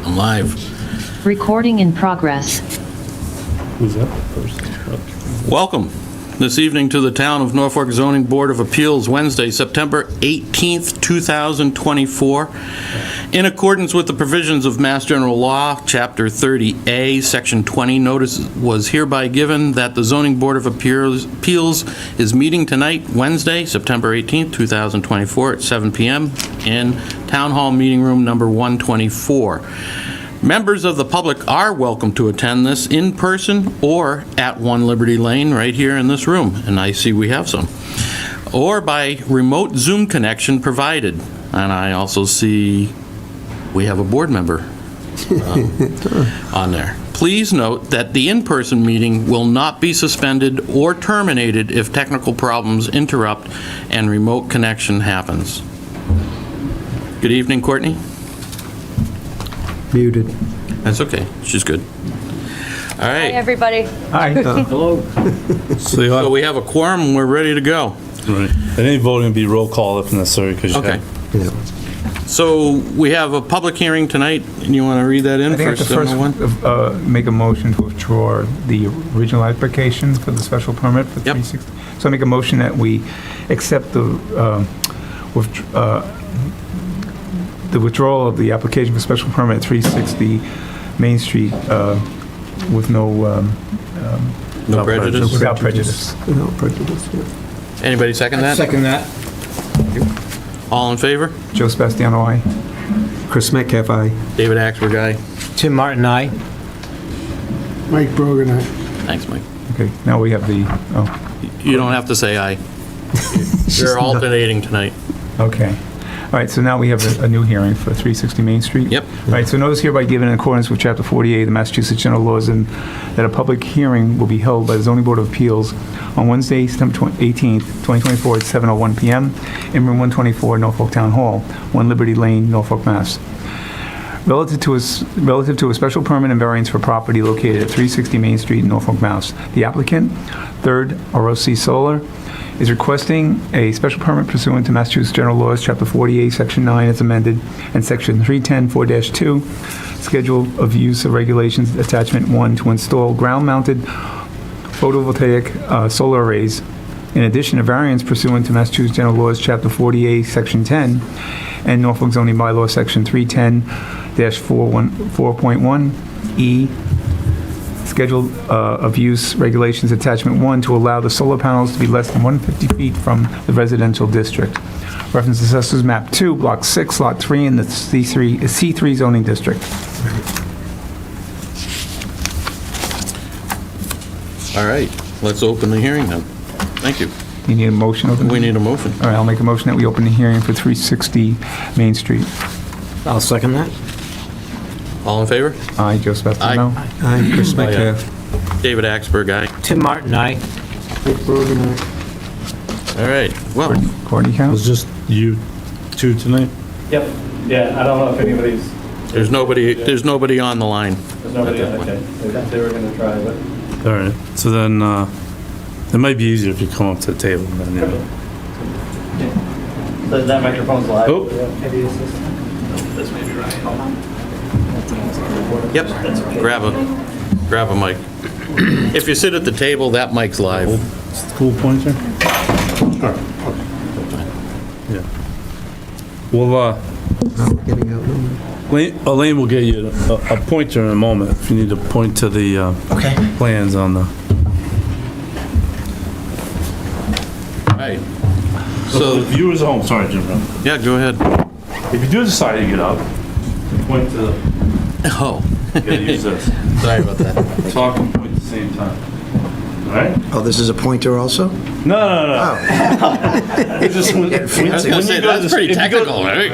I'm live. Recording in progress. Who's that person? Welcome this evening to the Town of Norfolk Zoning Board of Appeals, Wednesday, September 18th, 2024. In accordance with the provisions of Mass General Law, Chapter 30A, Section 20, notice was hereby given that the Zoning Board of Appeals is meeting tonight, Wednesday, September 18th, 2024, at 7 p.m. in Town Hall Meeting Room number 124. Members of the public are welcome to attend this in person or at 1 Liberty Lane right here in this room, and I see we have some, or by remote Zoom connection provided. And I also see we have a board member on there. Please note that the in-person meeting will not be suspended or terminated if technical problems interrupt and remote connection happens. Good evening, Courtney. Muted. That's okay. She's good. All Hi, right. everybody. Hi. Hello. So we have a quorum. We're ready to go. Right. And any voting will be roll call if necessary. Okay. Yeah. So we have a public hearing tonight, and you want to read that in I think I have first? to Everyone? first make a motion to withdraw the original application for the special permit for Yep. 360. So I make a motion that we accept the withdrawal of the application for special permit 360 Main Street with no prejudice? Without prejudice. Without prejudice, yeah. Anybody second that? Second that. All in favor? Joe Sebastiano, aye. Chris Metcalf, aye. David Axberg, aye. Tim Martin, aye. Mike Brogan, aye. Thanks, Mike. Okay, now we have the, oh, You don't have to say aye. You're alternating tonight. okay. All right, so now we have a new hearing for 360 Main Street. Yep. All right, so notice hereby given in accordance with Chapter 48 of the Massachusetts General Laws and that a public hearing will be held by the Zoning Board of Appeals on Wednesday, September 18th, 2024 at 7:01 p.m. in Room 124, Norfolk Town Hall, 1 Liberty Lane, Norfolk, Mass. Relative to a special permit and variance for property located at 360 Main Street in Norfolk, Mass. The applicant, Third ROC Solar, is requesting a special permit pursuant to Massachusetts General Laws, Chapter 48, Section 9 as amended, and Section 310-4-2, Schedule of Use of Regulations, Attachment 1, to install ground-mounted photovoltaic solar arrays. In addition, a variance pursuant to Massachusetts General Laws, Chapter 48, Section 10, and Norfolk Zoning Bylaw, Section 310-4.1E, Schedule of Use Regulations, Attachment 1, to allow the solar panels to be less than 150 feet from the residential district. Reference Assessors Map 2, Block 6, Lot 3, in the C3 zoning district. All right, let's open the hearing then. Thank you. You need a motion? We need a motion. All right, I'll make a motion that we open the hearing for 360 Main Street. I'll second that. All in favor? Aye, Joe Sebastiano. Aye, Chris Oh, yeah. Metcalf. David Axberg, aye. Tim Martin, aye. Mike Brogan, aye. All right, well, Courtney It Count? was just you two tonight? Yep, yeah, I don't know if anybody's, there's nobody on the line. there's nobody, okay, they were gonna try, but. All right. So then, it might be easier if you come up to the table. Then, That microphone's live. Oh. This may be right. Yep, grab a mic. If you sit at the table, that mic's live. Cool pointer? Yeah. Well, Getting out now. Elaine will get you a pointer in a moment if you need to point to the plans on the... All right. So So, the viewers at home, sorry, Jim. yeah, go ahead. If you do decide to get up, you point to the... Oh, You gotta use this. sorry about that. Talk and point at the same time. All right? Oh, this is a pointer also? No. It's just when I was gonna say, that's pretty technical, right?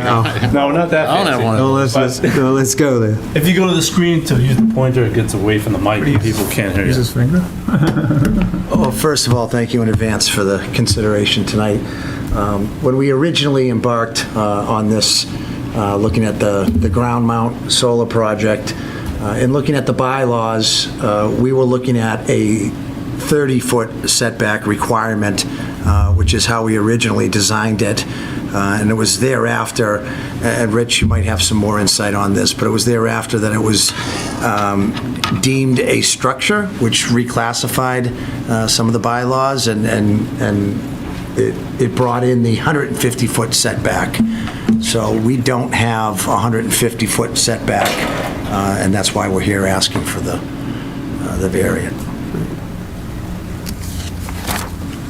No, not that I don't have fancy. one of Oh, those. let's go there. If you go to the screen to use the pointer, it gets away from the mic and people can't hear Use you. his finger? Well, first of all, thank you in advance for the consideration tonight. When we originally embarked on this, looking at the ground mount solar project, and looking at the bylaws, we were looking at a 30-foot setback requirement which is how we originally designed it. And it was thereafter, and Rich, you might have some more insight on this, but it was thereafter that it was deemed a structure, which reclassified some of the bylaws, and it brought in the 150-foot setback. So we don't have a 150-foot setback, and that's why we're here asking for the variant.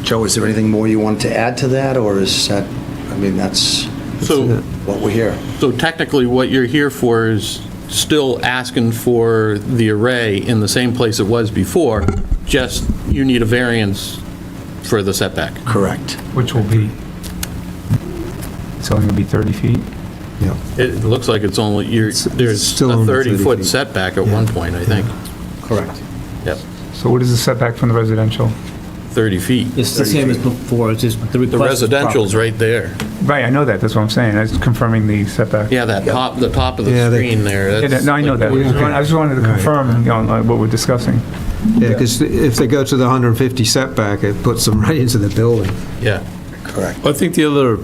Joe, is there anything more you wanted to add to that, or is that, I mean, that's So, what we're here? so technically, what you're here for is still asking for the array in the same place it was before, just you need a variance for the setback. Correct. Which will be, it's only going to be 30 feet? Yeah. It looks like it's only, there's still a only 30 30-foot feet. setback at one point, I think. Correct. Yep, So what is the setback from the residential? 30 feet. It's the same as before, it's just the The request is residential's proper. right there. Right, I know that, that's what I'm saying, I was confirming the setback. Yeah, that top, the top of the Yeah, screen there. Yeah, that's no, I know like- that. I just wanted to confirm, you know, like what we're discussing. Yeah, because if they go to the 150 setback, it puts them right into the building. Yeah. Correct. I think the other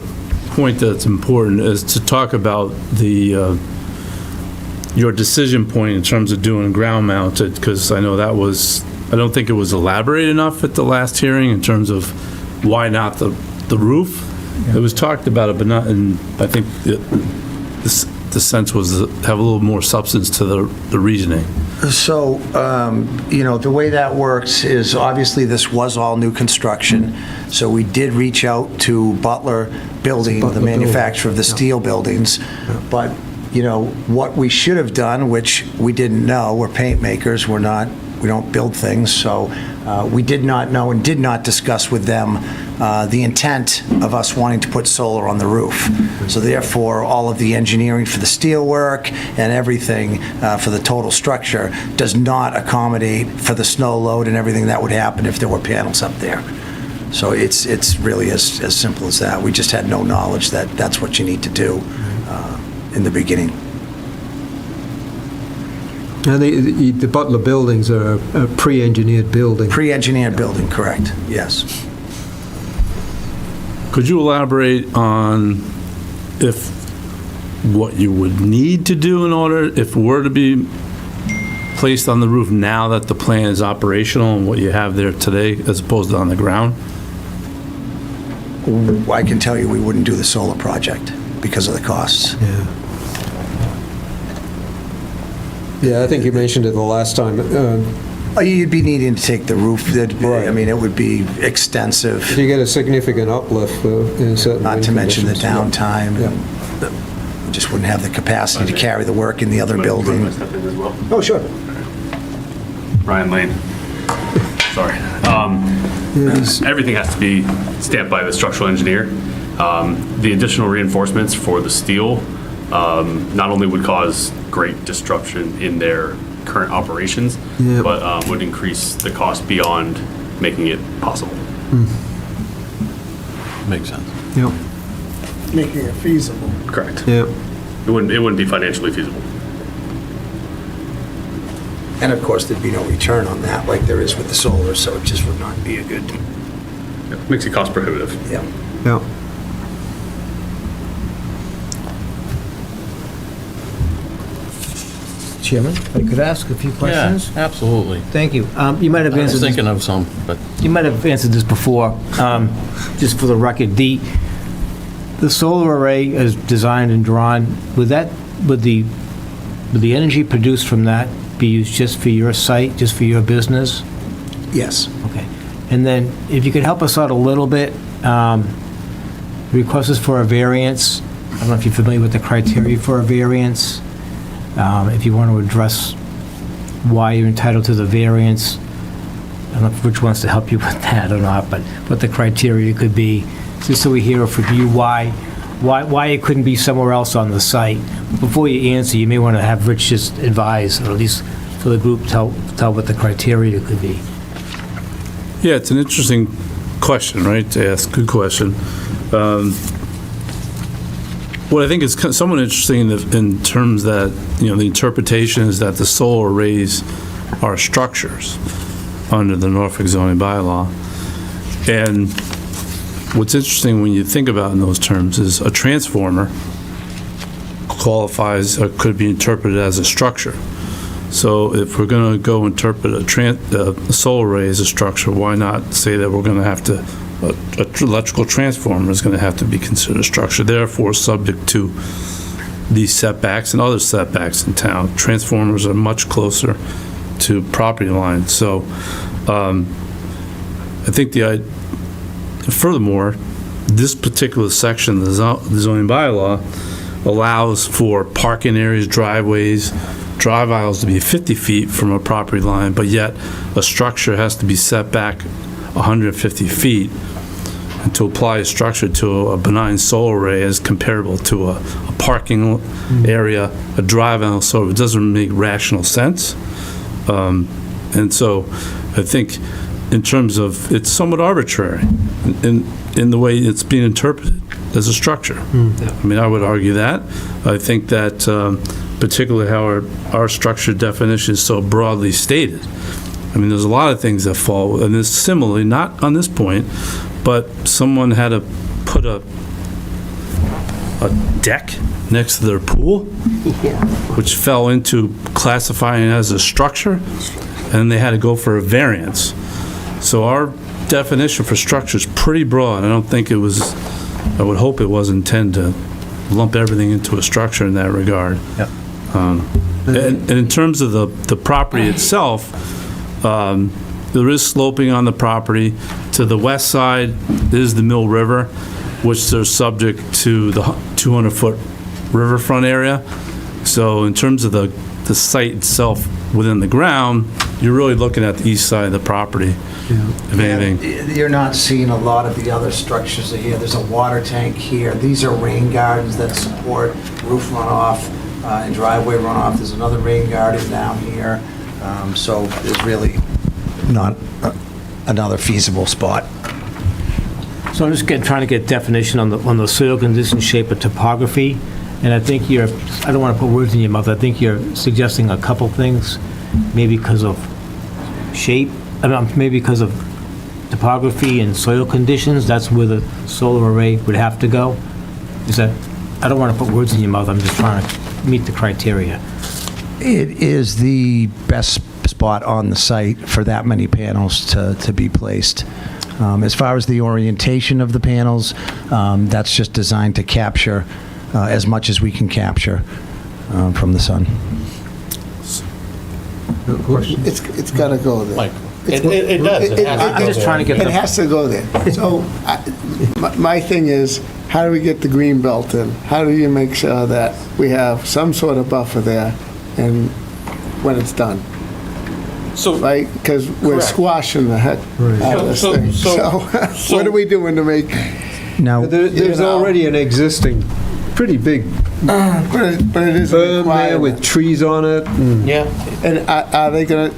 point that's important is to talk about your decision point in terms of doing ground mounted, because I know that was, I don't think it was elaborate enough at the last hearing in terms of why not the roof. It was talked about it, but not, and I think the sense was to have a little more substance to the reasoning. So, you know, the way that works is, obviously, this was all new construction, so we did reach out to Butler Building, the Butler manufacturer of the Building, steel buildings, but, you know, what we should have done, which we didn't know, we're paint makers, we don't build things, so we did not know and did not discuss with them the intent of us wanting to put solar on the roof. So therefore, all of the engineering for the steel work and everything for the total structure does not accommodate for the snow load and everything that would happen if there were panels up there. So it's really as simple as that. We just had no knowledge that that's what you need to do in the beginning. And the Butler buildings are a pre-engineered building. Pre-engineered building, correct, yes. Could you elaborate on if what you would need to do in order, if it were to be placed on the roof now that the plan is operational and what you have there today as opposed to on the ground? I can tell you we wouldn't do the solar project because of the costs. Yeah. Yeah, I think you mentioned it the last time. You'd be needing to take the roof, I mean, it would be extensive, You get a significant uplift in certain not to wind mention the conditions. downtime. We just wouldn't have the capacity to carry the work in the other building. Step in as well. Oh, sure. Ryan Lane. Sorry. Everything has to be stamped by the structural engineer. The additional reinforcements for the steel not only would cause great disruption in their current operations, Yeah. but would increase the cost beyond making it possible. Makes sense. Yep, making it feasible. Correct. yep. It wouldn't be financially feasible. And of course, there'd be no return on that like there is with the solar, so it just would not be a good, It makes it cost prohibitive. yeah. Yeah. Chairman, if I could ask a few Yeah, questions? absolutely. Thank you. You might have I was answered this, thinking of some, but you might have answered this before. Just for the record, the solar array is designed and drawn, would the energy produced from that be used just for your site, just for your business? Yes. Okay. And then if you could help us out a little bit, the request is for a variance. I don't know if you're familiar with the criteria for a variance. If you want to address why you're entitled to the variance, I don't know if Rich wants to help you with that or not, but what the criteria could be, just so we hear from you why it couldn't be somewhere else on the site. Before you answer, you may want to have Rich just advise, or at least for the group, tell what the criteria could be. Yeah, it's an interesting question, right, to ask. Good question. What I think is somewhat interesting in terms that, you know, the interpretation is that the solar arrays are structures under the Norfolk zoning bylaw. And what's interesting when you think about it in those terms is a transformer qualifies, or could be interpreted as a structure. So if we're going to go interpret a solar array as a structure, why not say that we're going to have to, an electrical transformer is going to have to be considered a structure, therefore subject to these setbacks and other setbacks in town. Transformers are much closer to property lines. So I think furthermore, this particular section of the zoning bylaw allows for parking areas, driveways, drive aisles to be 50 feet from a property line, but yet a structure has to be set back 150 feet. And to apply a structure to a benign solar array is comparable to a parking area, a drive aisle, so it doesn't make rational sense. And so I think in terms of, it's somewhat arbitrary in the way it's being interpreted as a structure. I mean, I would argue that. I think that particularly how our structure definition is so broadly stated. I mean, there's a lot of things that fall, and it's similarly, not on this point, but someone had to put a deck next to their pool, which fell into classifying as a structure, and they had to go for a variance. So our definition for structure is pretty broad. I don't think it was, I would hope it wasn't intended to lump everything into a structure in that regard. Yep. And in terms of the property itself, there is sloping on the property. To the west side is the Mill River, which they're subject to the 200-foot riverfront area. So in terms of the site itself within the ground, you're really looking at the east side of the property, if anything. You're not seeing a lot of the other structures that are here. There's a water tank here. These are rain gardens that support roof runoff and driveway runoff. There's another rain garden down here. So there's really not another feasible spot. So I'm just trying to get definition on the soil condition, shape, and topography. And I think I don't want to put words in your mouth, I think you're suggesting a couple things, maybe because of shape, maybe because of topography and soil conditions, that's where the solar array would have to go? Is that, I don't want to put words in your mouth, I'm just trying to meet the criteria. It is the best spot on the site for that many panels to be placed. As far as the orientation of the panels, that's just designed to capture as much as we can capture from the sun. It's got to go there. Mike, it does. It has to I'm go just there. trying to get It the, has to go there. So my thing is, how do we get the green belt in? How do you make sure that we have some sort of buffer there and when it's done? So, Right? Because we're Correct. squashing the heck out of this So- thing. so- So what are we doing to make, Now, There's already an existing, pretty big but it is a berm there with requirement. trees on it. yeah, And are they going to,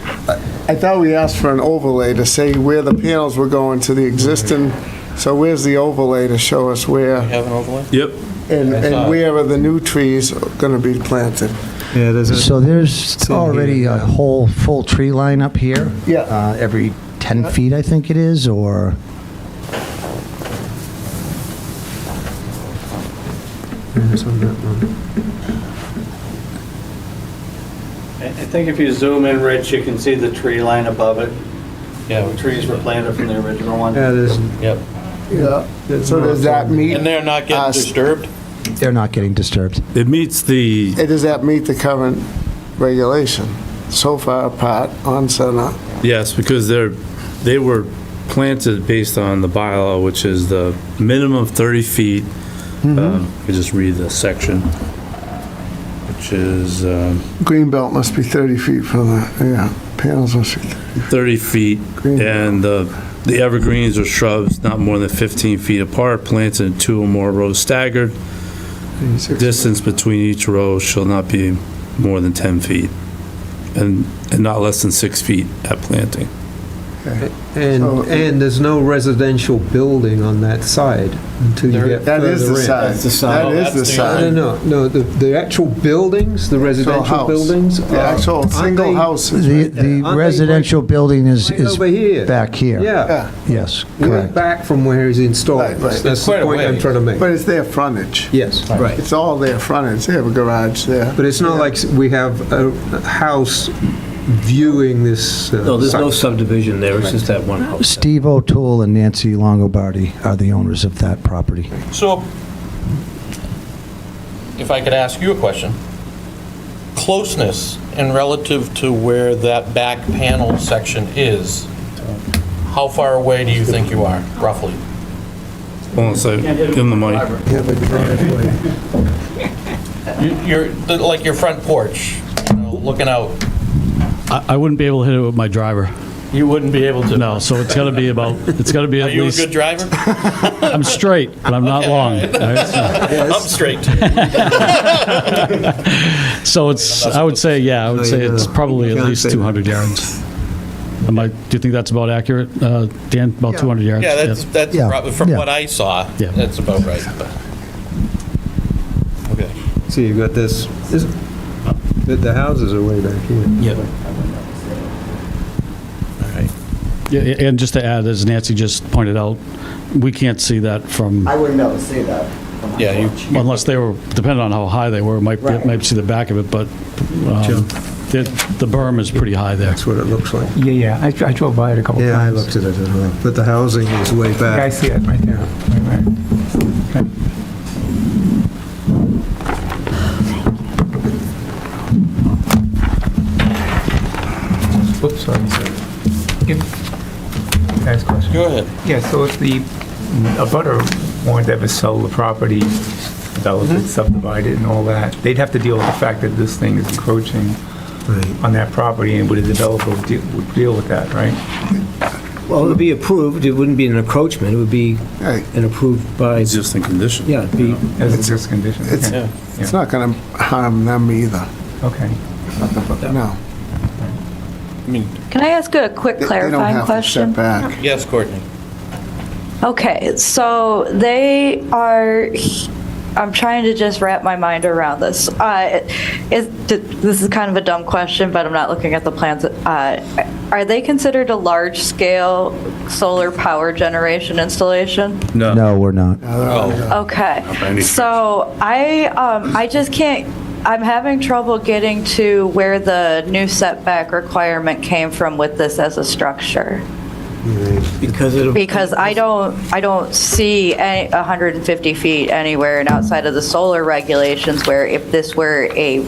I thought we asked for an overlay to say where the panels were going to the existing, so where's the overlay to show us where, have an overlay? Yep. and where are the new trees going to be planted? Yeah, there's a, so there's already a whole full tree line up here. Yeah. Every 10 feet, I think it is, or... there's on that one. I think if you zoom in, Rich, you can see the tree line above it. Yeah. The trees were planted from the original one. Yeah, there's, Yep. Yeah. So does that meet? And they're not getting us? disturbed? They're not getting disturbed. It meets the, Does that meet the current regulation? So far apart on center. yes, because they were planted based on the bylaw, which is the minimum of 30 feet. Let me just read the section, which is Green belt must be 30 feet from the, panels must be 30 feet, Green and the evergreens or shrubs not more than 15 feet apart, planted in 2 or more rows staggered. 36. Distance between each row shall not be more than 10 feet, and not less than 6 feet at planting. Okay. And, So- and there's no residential building on that side until you get That further in. is the side. That's the side. That is that's the the side. No, the actual buildings, the residential house. buildings. The actual aren't single they- house is The right there. the Aren't they residential building is Right over here. back here. Yeah. Yeah, Yes, We're correct. back from where he's installed. Right, right. That's quite the a point I'm way. trying to make. but it's their frontage. Yes, right. It's all their frontage. They have a garage there. But it's not like we have a house viewing this. No, there's no site. subdivision there, it's just that one house. Steve O'Toole and Nancy Longobardi are the owners of that property. So, if I could ask you a question. Closeness and relative to where that back panel section is, how far away do you think you are, roughly? Hold on a second, give him the mic. Like your front porch, looking out, I wouldn't be able to hit it with my driver. you wouldn't be able to? No, so it's got to be Are at you a least, good driver? I'm straight, but I'm not long. I'm straight. So it's, I would say it's probably at can't least say that. 200 yards. Do you think that's about accurate, Dan? About 200 yards? Yeah, that's Yeah, probably, from yeah. what I saw, Yeah. that's about right. but- Okay. See, you've got the houses are way back here. Yep. All right. Yeah, and just to add, as Nancy just pointed out, we can't see that from, I wouldn't be able to see that. from my Yeah, porch. unless they were, depending on how high they were, might see the back of it, but the berm is pretty high there. That's what it looks like. Yeah, I drove by it a couple times. Yeah, I looked at it as well. But the housing is way Yeah, I back. see it right there. Right. Okay. Oops, sorry. Next question. Go ahead. Yeah, so if a butter wanted to ever sell the property, develop it, subdivide it and all that, they'd have to deal with the fact that this thing is encroaching Right. on that property, and would a developer would deal with that, right? Well, it would be approved, it wouldn't be an encroachment, it would be Right. an approved by, Existing condition. yeah, it'd be, As a just condition? It's, Okay. it's not going to harm them either. Okay. No. Can I ask a quick They don't clarifying have to question? step back. Yes, Courtney. Okay, so they are, I'm trying to just wrap my mind around this. This is kind of a dumb question, but I'm not looking at the plans. Are they considered a large-scale solar power generation installation? No, we're not. Okay, by any stretch. so I just can't, I'm having trouble getting to where the new setback requirement came from with this as a structure. Because I don't see 150 feet anywhere and outside of the solar regulations where if this were a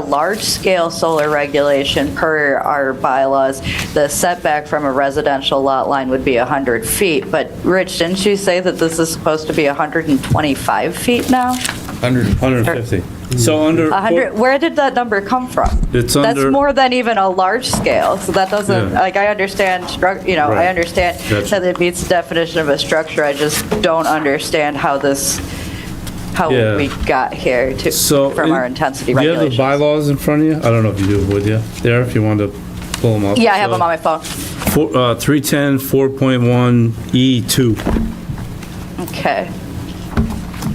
large-scale solar regulation per our bylaws, the setback from a residential lot line would be 100 feet. But Rich, didn't you say that this is supposed to be 125 feet now? 150. So under. 100, where did that number come from? It's That's under. more than even a large scale, so that doesn't, Yeah. like, I understand, I Right. understand Gotcha. that it meets the definition of a structure, I just don't understand how Yeah. we got here from our intensity Do you have the regulations. bylaws in front of you? I don't know if you do, would you? There, if you want to pull them up. Yeah, I have them on my phone. 310, 4.1, E2. Okay.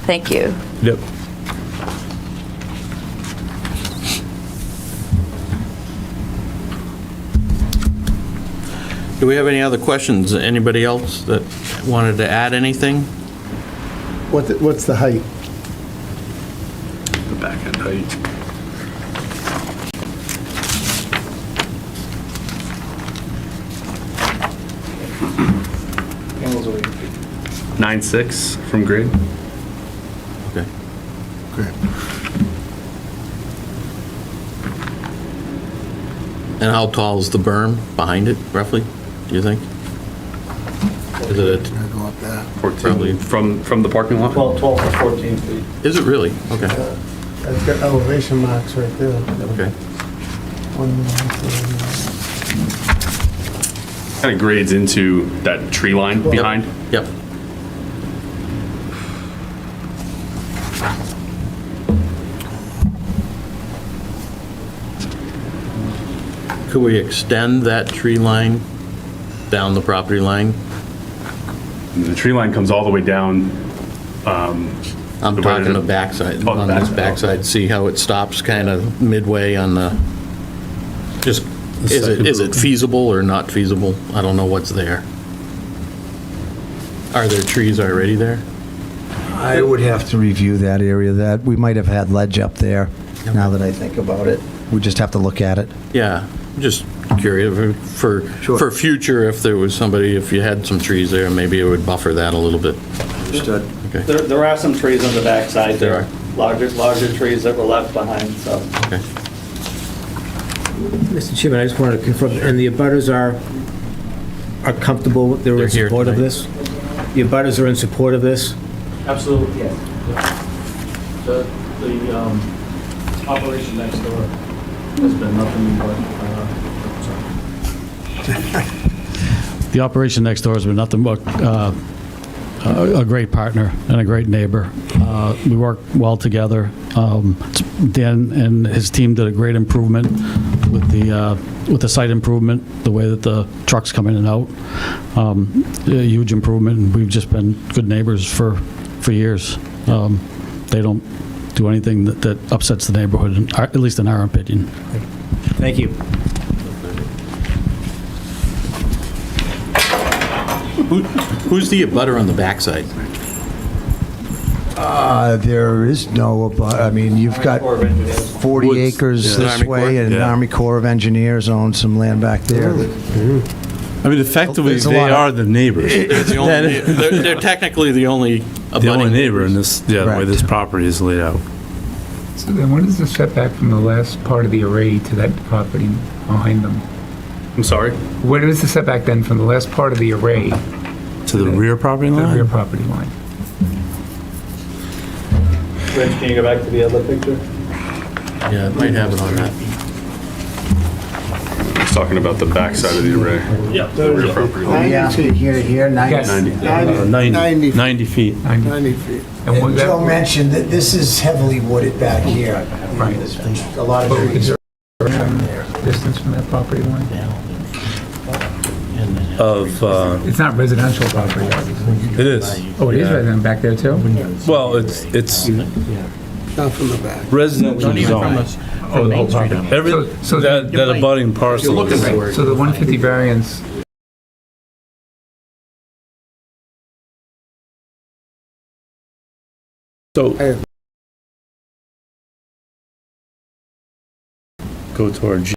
Thank you. Yep. Do we have any other questions? Anybody else that wanted to add anything? What's the height? The back end height. Panels are 8 feet. 9.6 from grade. Okay. Great. And how tall is the berm behind it, roughly, do you think? Is it, Gonna go up there. 14 Probably. from the parking lot. 12 to 14 feet. is it really? Okay, It's got elevation marks right there. okay. Kind of grades into that tree line behind. Yep. Could we extend that tree line down the property line? The tree line comes all the way down. I'm talking the backside, Oh, the on this backside. backside. See how it stops kind of midway on the, just, second is it group. feasible or not feasible? I don't know what's there. Are there trees already there? I would have to review that area, that, we might have had ledge up there, now that I think about it. We just have to look at it. Yeah, just curious, for future, if there was somebody, if you had some trees there, maybe it would buffer that a little bit. Understood. Okay, There are some trees on the backside. There are. Larger trees that were left behind, so. okay. Mr. Chairman, I just wanted to confirm, and the abutters are comfortable, they're They're in here support of tonight. this? The abutters are in support of this? Absolutely, yes. The operation next door has been nothing but, the operation next door has been nothing but a great partner and a great neighbor. We work well together. Dan and his team did a great improvement with the site improvement, the way that the trucks come in and out. A huge improvement, and we've just been good neighbors for years. They don't do anything that upsets the neighborhood, at least in our opinion. Thank you. Who's the abutter on the backside? There is no, I mean, you've got 40 Woods, acres yeah. this Army Corps? way, and Yeah. Army Corps of Engineers owns some land back there. I mean, effectively, There's a they lot of- are the neighbors. They're the only- they're technically the only The only abutting neighbor in this, yeah, the way Correct. this property is laid out. So then what is the setback from the last part of the array to that property behind them? I'm sorry? What is the setback then from the last part of the array To the rear property to the rear line? property line? Rich, can you go back to the other picture? Yeah, it might have it on that. He's talking about the backside of the array. Yeah. The rear property line. 90 feet here to here, 90. Yes. 90. 90 feet. 90 feet. And what Joe that, mentioned that this is heavily wooded back here. Right. There's been a lot of but is trees. there distance from that property line? Of, It's not residential property, obviously. it is. Oh, it is resident back there too? Well, it's Not from the back. residential zone. Oh, the whole property. Every, So- that abutting parcel is, Right, so the 150 variance, so. Go toward G.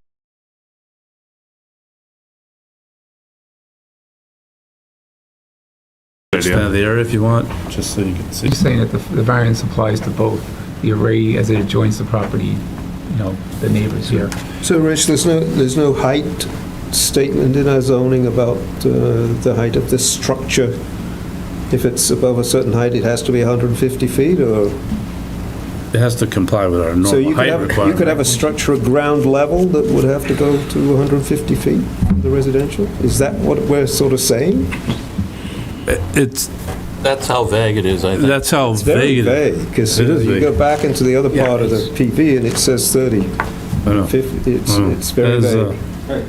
Expand the area if you want, just so you can see. you're saying that the variance applies to both the array as it adjoins the property, you know, the neighbors here. So, Rich, there's no height statement in our zoning about the height of this structure? If it's above a certain height, it has to be 150 feet, or? It has to comply with our So normal height you could requirement. have a structure at ground level that would have to go to 150 feet, the residential? Is that what we're sort of saying? It's, That's how vague it is, I think. that's how It's very vague it is. vague, because It is you vague. go back into the other part of the PV and it says 30, I know. 50, I know. it's very There's, vague.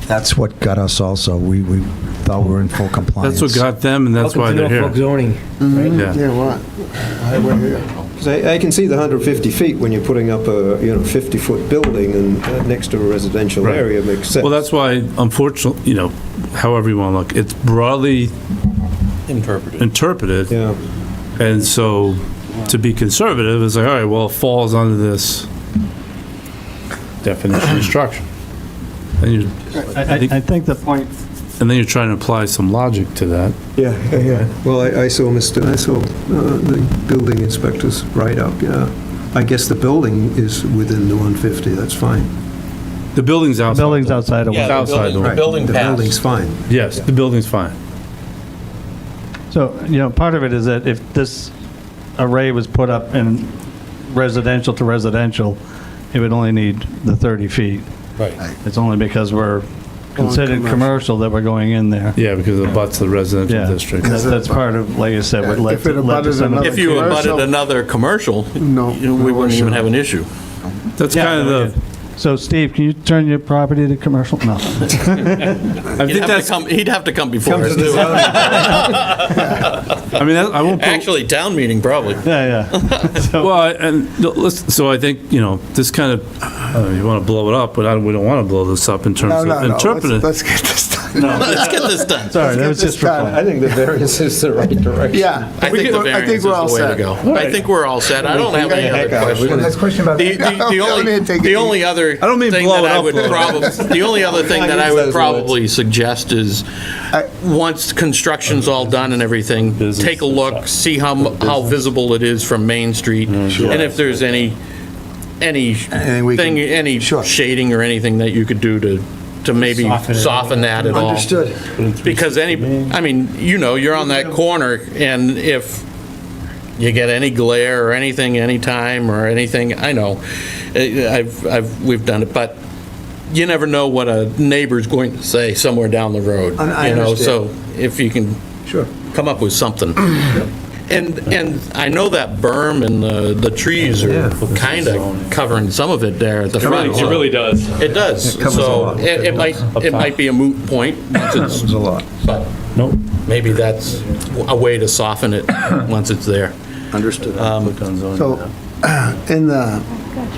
That's what got us also. We thought we were in full compliance. That's what got them, and that's why Welcome to they're Norfolk here. zoning. Yeah. Yeah, what? Highway here. 'Cause I can see the 150 feet when you're putting up a, 50-foot building and next to a residential Right. area makes sense. Well, that's why, unfortunately, however you want to look, it's broadly Interpreted. interpreted. Yeah. And so, to be conservative, is like, all right, well, it falls under this definition of structure. And I think the point, then you're trying to apply some logic to that. Yeah. Well, I saw the building inspector's write-up, yeah. I guess the building is within the 150, that's fine. The building's outside. building's outside of, Yeah, the outside building- the- the building The passed. building's fine. Yes, the building's fine. so, part of it is that if this array was put up in residential to residential, it would only need the 30 feet. Right. It's only because we're considered commercial that we're going in there. Yeah, because it butts the residential Yeah, district. that's part of, like I said, what led If it to abutted some of another the... If you abutted commercial? another commercial, No, we wouldn't even have an issue. That's Yeah, kind of the, So Steve, can you turn your property to commercial? No. I think that's, He'd have to come before us, too. I mean, I won't. Actually, town meeting, probably. Yeah, yeah. Well, and listen, so I think, this kind of, you want to blow it up, but we don't want to blow this up in terms No, of no, no, interpreting. let's get this done. Let's get this done. Sorry, that was Let's just get for this fun. I think the variance is the right direction. Yeah. I think the I variance think is we're the all way to set. go. I think we're all set. I don't have any other questions. Next question about The only other I don't mean thing blow that it I up, would blow it probably, the only other thing that I use would those probably suggest is, once construction's all done and everything, take a look, see how visible it is from Main Street, and if there's any shading or anything that you could do to maybe soften that at all. Understood. Because you're on that corner, and if you get any glare or anything, anytime or anything, I know, we've done it, but you never know what a neighbor's going to say somewhere down the road. I So understand. if you can come up with something. And I know that berm and the trees are kind of covering some of it there at the front. It really does. It does. covers a So lot. it might be a moot point. Once it's, a lot. but maybe that's a way to soften it once it's there. Understood. So,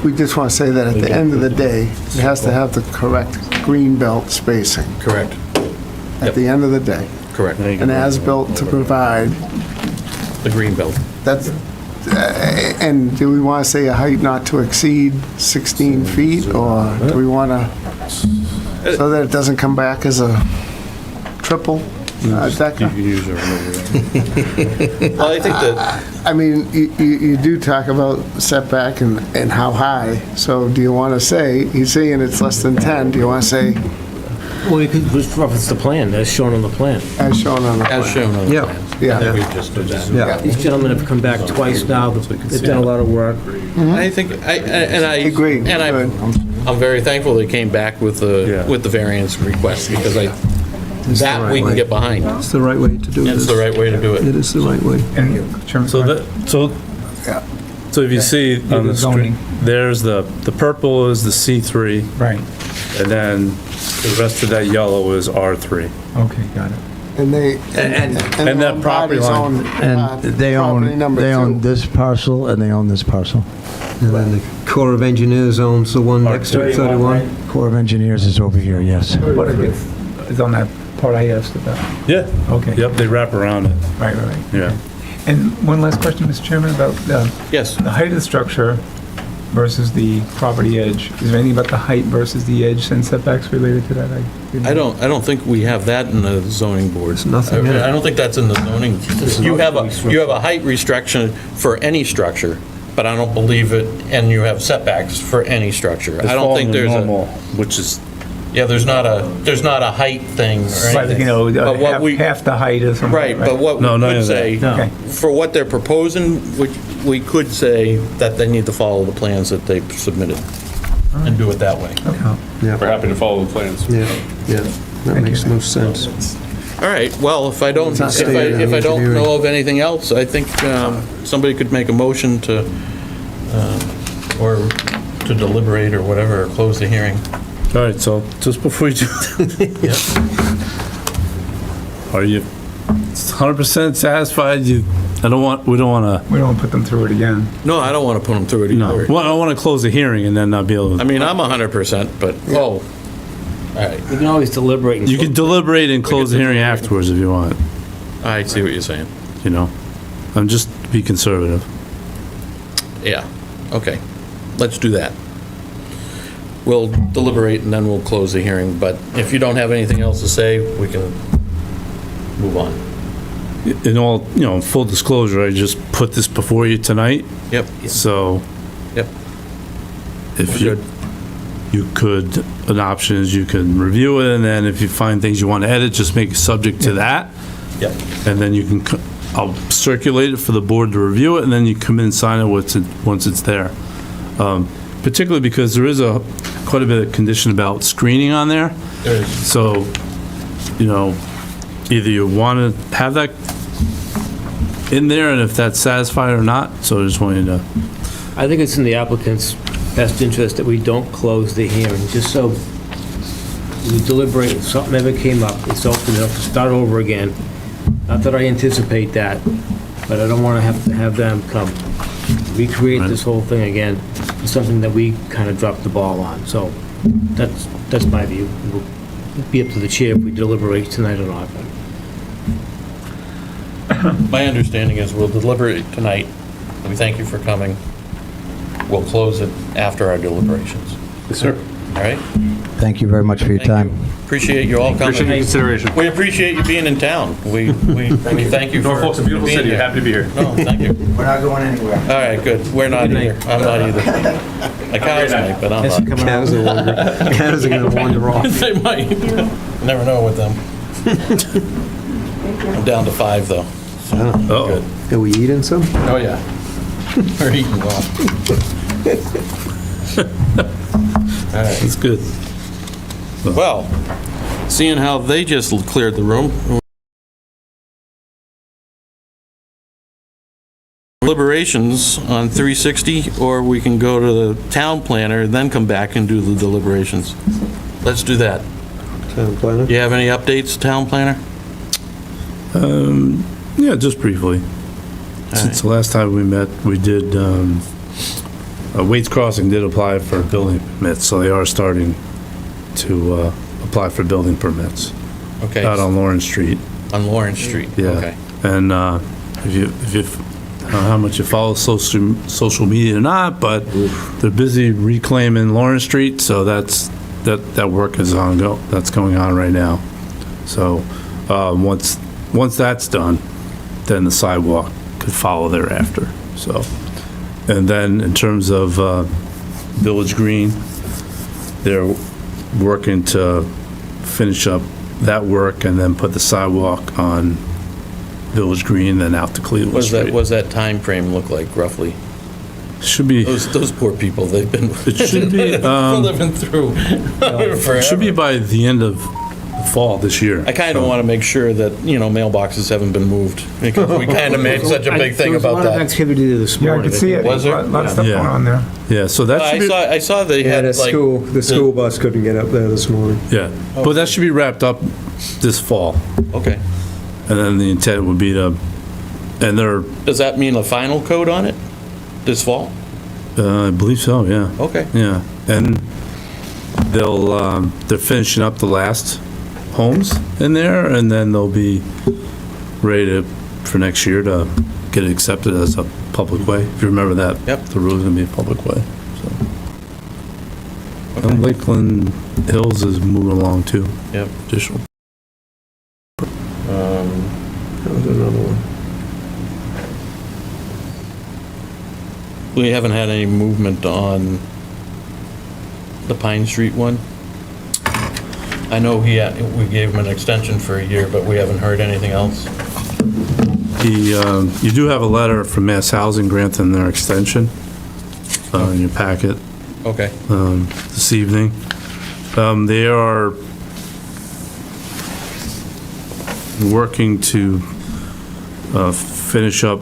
we just want to say that at the end of the day, it has to have the correct green belt spacing Correct. at the end of the day. Correct. And as-built to provide, The green belt. that's, and do we want to say a height not to exceed 16 feet, or do we want to, so that it doesn't come back as a triple decker? Well, I think that, I mean, you do talk about setback and how high, so do you want to say, he's saying it's less than 10, do you want to say, Well, you could just reference the plan, as shown on the plan. as shown on the plan? as shown on the Yeah. plans. Yeah. I think we just do that. Yeah. These gentlemen have come back twice now, they've done a lot of work. I think, I Agree. And Good. I'm very thankful they came back with the variance request, because that we can get behind. It's the right way to do It's the right way to do it. It is the right way. And Chairman, So if you see on the zoning. street, there's the purple is the C3, right, and then the rest of that yellow is R3. okay, got it. And they, And that Lombardi's property line. own, And they property number own two. this parcel, and they own this parcel. And then the Corps of Engineers owns the one next to it, 31. Corps of Engineers is over here, yes. What is on that part I asked about? Yeah. Okay. Yep, they wrap around it. Right, right, right. Yeah. And one last question, Mr. Chairman, about Yes. the height of the structure versus the property edge. Is there anything about the height versus the edge and setbacks related to that? I don't think we have that in the zoning board. There's nothing in it. I don't think that's in the zoning. You have a height restriction for any structure, but I don't believe it, and you have setbacks for any structure. I don't think there's normal, which is, there's not a height thing or Like, anything. But what we- half the height or something. Right, but what we No, none could of that. say, Okay. for what they're proposing, we could say that they need to follow the plans that they submitted, and do it that way. We're happy to follow the plans. Yeah, that makes no sense. All right, well, if I don't, not stated in if I don't engineering. know of anything else, I think somebody could make a motion to, or to deliberate or whatever, or close the hearing. all right, so just before you do, are you 100% satisfied? We don't want We don't want to put them through it again. No, I don't want to put them through it No, either. well, I want to close the hearing and then not be able I to. mean, I'm 100%, but, all right, You can always deliberate and. You can deliberate and close the hearing afterwards if you want, I see what you're saying. I'm just be conservative. Yeah, okay, let's do that. We'll deliberate and then we'll close the hearing, but if you don't have anything else to say, we can move on. In all, full disclosure, I just put this before you tonight, Yep, so yep. if Good. you could, an option is you can review it, and then if you find things you want to edit, just make it subject to that. Yep. And then you can, I'll circulate it for the board to review it, and then you come in and sign it once it's there. Particularly because there is quite a bit of condition about screening on there. There is. So, either you want to have that in there, and if that's satisfied or not, so I just want you to, I think it's in the applicant's best interest that we don't close the hearing, just so we deliberate, if something ever came up, it's open enough to start over again. Not that I anticipate that, but I don't want to have them come recreate this whole thing again. It's something that we kind of dropped the ball on, so that's my view. It'll be up to the chair if we deliberate tonight or not. My understanding is we'll deliberate tonight. We thank you for coming. We'll close it after our deliberations. Yes, sir. All right? Thank you very much for your Thank time. you. Appreciate you all Appreciate your coming. consideration. We appreciate you being in town. We thank you for Norfolk's a beautiful being city. here. Happy to be here. No, thank you. We're not going anywhere. All right, good. We're not either. I'm not either. My cows might, but I'm not. Cows are going to wander off. They might. Never know with them. I'm down to 5, though. Uh-oh. Are we eating some? Oh, yeah. We're eating well. All right. That's good. Well, seeing how they just cleared the room, deliberations on 360, or we can go to the town planner, then come back and do the deliberations. Let's do that. Town planner? You have any updates, town planner? Yeah, just briefly. Since the last time we met, we did, Waits Crossing did apply for building permits, so they are starting to apply for building permits Okay, out on Lawrence Street. on Lawrence Street. Yeah. Okay. And if you, I don't know how much you follow social media or not, but they're busy reclaiming Lawrence Street, so that work is that's going on right now. So once that's done, then the sidewalk could follow thereafter. So, and then in terms of Village Green, they're working to finish up that work and then put the sidewalk on Village Green, then out to Cleveland Street. What does that time frame look like, roughly? Should be, Those poor people, they've been it should be, living through it should be forever. by the end of the fall this year. I kind of want to make sure that, mailboxes haven't been moved, because we kind of made such a big thing about There was a lot of that. activity there this Yeah, I morning. could see it. Was there? A lot of stuff Yeah. going on there. Yeah, so that should be, I saw they Yeah, had the like. school bus couldn't get up there this morning. yeah, but that should be wrapped up this fall. Okay. And then the intent would be to, and they're, Does that mean a final coat on it this fall? I believe so, yeah. Okay. Yeah, and they're finishing up the last homes in there, and then they'll be ready for next year to get it accepted as a public way. If you remember that. Yep. The road's gonna be a public way, so. And Lakeland Hills is moving along too. Yep. Additional. That was another one. We haven't had any movement on the Pine Street one. I know we gave him an extension for a year, but we haven't heard anything else. You do have a letter from Mass Housing granting their extension in your packet Okay. this evening. They are working to finish up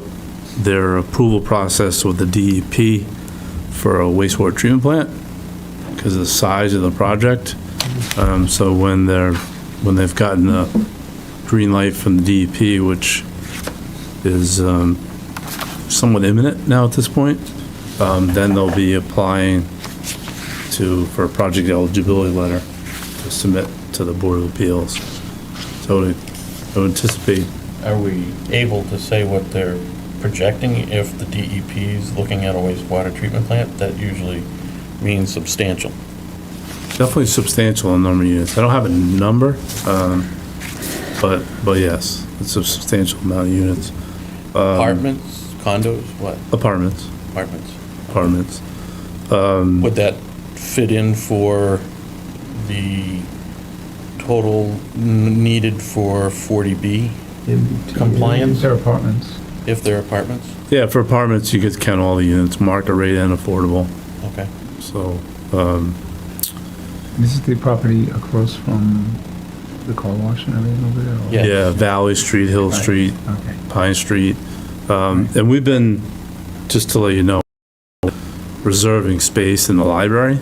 their approval process with the DEP for a wastewater treatment plant because of the size of the project. So when they've gotten a green light from the DEP, which is somewhat imminent now at this point, then they'll be applying for a project eligibility letter to submit to the Board of Appeals. So I would anticipate. Are we able to say what they're projecting if the DEP is looking at a wastewater treatment plant? That usually means substantial. Definitely substantial in number of units. I don't have a number, but yes, it's a substantial amount of units. Apartments, condos, what? Apartments. Apartments. Would that fit in for the total needed for 40B compliance, Their apartments. if they're apartments? Yeah, for apartments, you could count all the units, market rate and affordable. Okay. So, This is the property across from the car wash and everything over there? or- Yeah. yeah, Valley Street, Hill Right. Street, Okay. Pine Street. And we've been, just to let you know, reserving space in the library,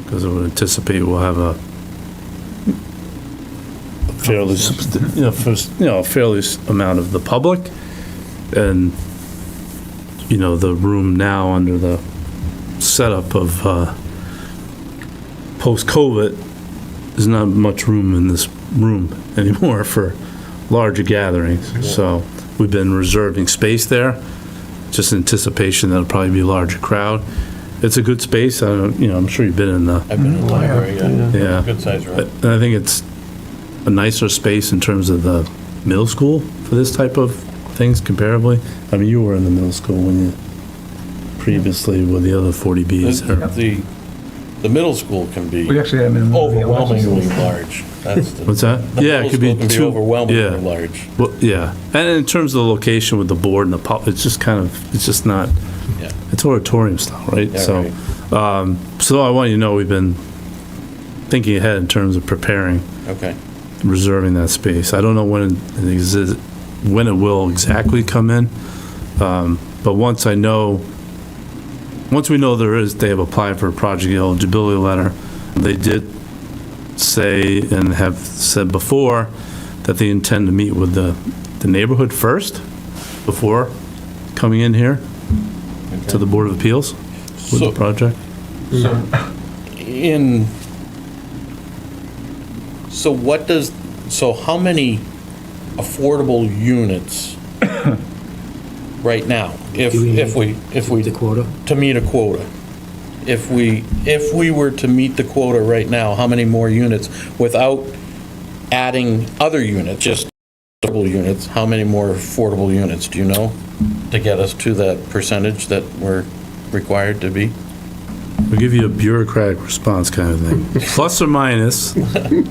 because I would anticipate we'll have a fairly, fairly amount of the public, and, the room now under the setup of post-COVID, there's not much room in this room anymore for larger gatherings. So we've been reserving space there, just in anticipation that it'll probably be a larger crowd. It's a good space. I'm sure you've been in the, I've been in the library, yeah. Good size room. And I think it's a nicer space in terms of the middle school for this type of things comparably. I mean, you were in the middle school when you previously with the other 40Bs. The middle school can be We actually had them in. overwhelmingly large. That's the. What's that? The Yeah, it middle could be school can two. overwhelmingly Yeah. large. Well, yeah. And in terms of the location with the board and the pub, it's just not, Yeah. it's auditorium style, right? Yeah, So, so I want you to know we've been thinking ahead in terms of preparing, Okay. reserving that space. I don't know when it will exactly come in, but once we know they have applied for a project eligibility letter, they did say and have said before that they intend to meet with the neighborhood first before coming in here to the Board of Appeals with the project. So how many affordable units right now? If we The quota? to meet a quota. If we were to meet the quota right now, how many more units without adding other units, just affordable units, how many more affordable units do you know to get us to that percentage that we're required to be? We'll give you a bureaucratic response kind of thing. Plus or minus,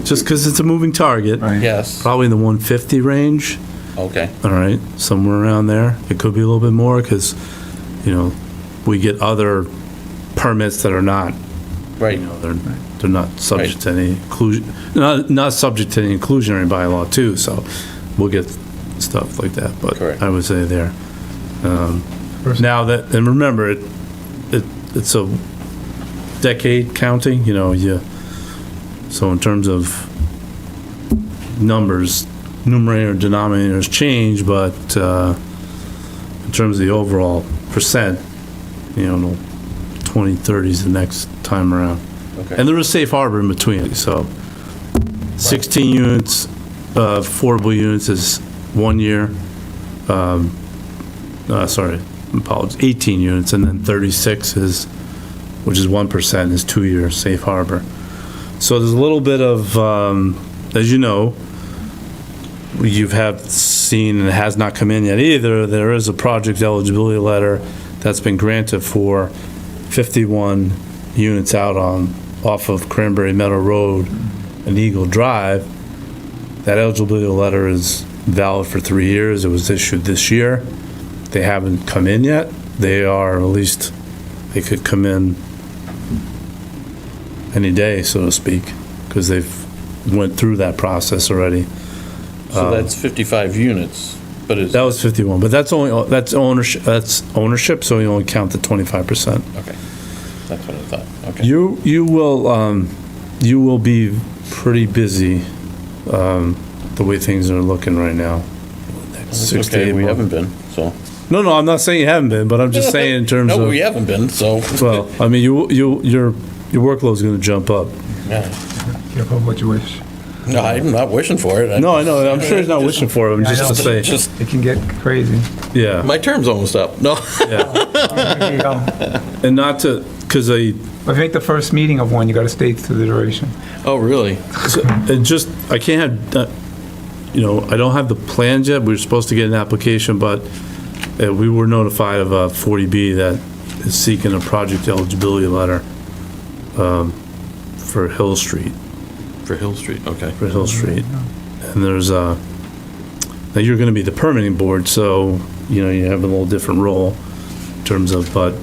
just because it's a moving target, Yes, probably in the 150 range. okay, All right, somewhere around there. It could be a little bit more because, we get other permits that are not, right, they're not subject to any inclusion, not subject to any inclusionary bylaw too, so we'll get stuff like that, but Correct. I would say there. Now that, and remember, it's a decade counting, so in terms of numbers, numerator and denominators change, but in terms of the overall percent, 2030 is the next time around. okay. And there is safe harbor in between, so 16 units, affordable units is 1 year. Sorry, apologies, 18 units, and then 36 is, which is 1%, is 2 year safe harbor. So there's a little bit of, as you know, you have seen, and it has not come in yet either, there is a project eligibility letter that's been granted for 51 units out off of Cranberry Meadow Road and Eagle Drive. That eligibility letter is valid for 3 years. It was issued this year. They haven't come in yet. They are, at least, they could come in any day, so to speak, because they've went through that process already. So that's 55 units, but it's, That was 51, but that's ownership, so you only count the 25%. okay, that's what I thought, okay. You will be pretty busy, the way things are looking right now. It's 6 to okay, 8 we months. haven't been, so. No, I'm not saying you haven't been, but I'm just saying in terms No, of, we haven't been, so. well, I mean, your workload's gonna jump up. Yeah. Careful what you wish. No, I'm not wishing for it. No, I know, I'm sure he's not wishing for it, I'm just to say, Just, It can get crazy. yeah, my term's almost up, no. yeah. There you go. And not to, because If you make the first meeting of one, you got to stay to the duration. Oh, really? I can't have, I don't have the plans yet. We were supposed to get an application, but we were notified of a 40B that is seeking a project eligibility letter for Hill Street, For Hill Street, okay. for Hill Street. And there's now you're going to be the permitting board, so, you have a little different role in terms of, but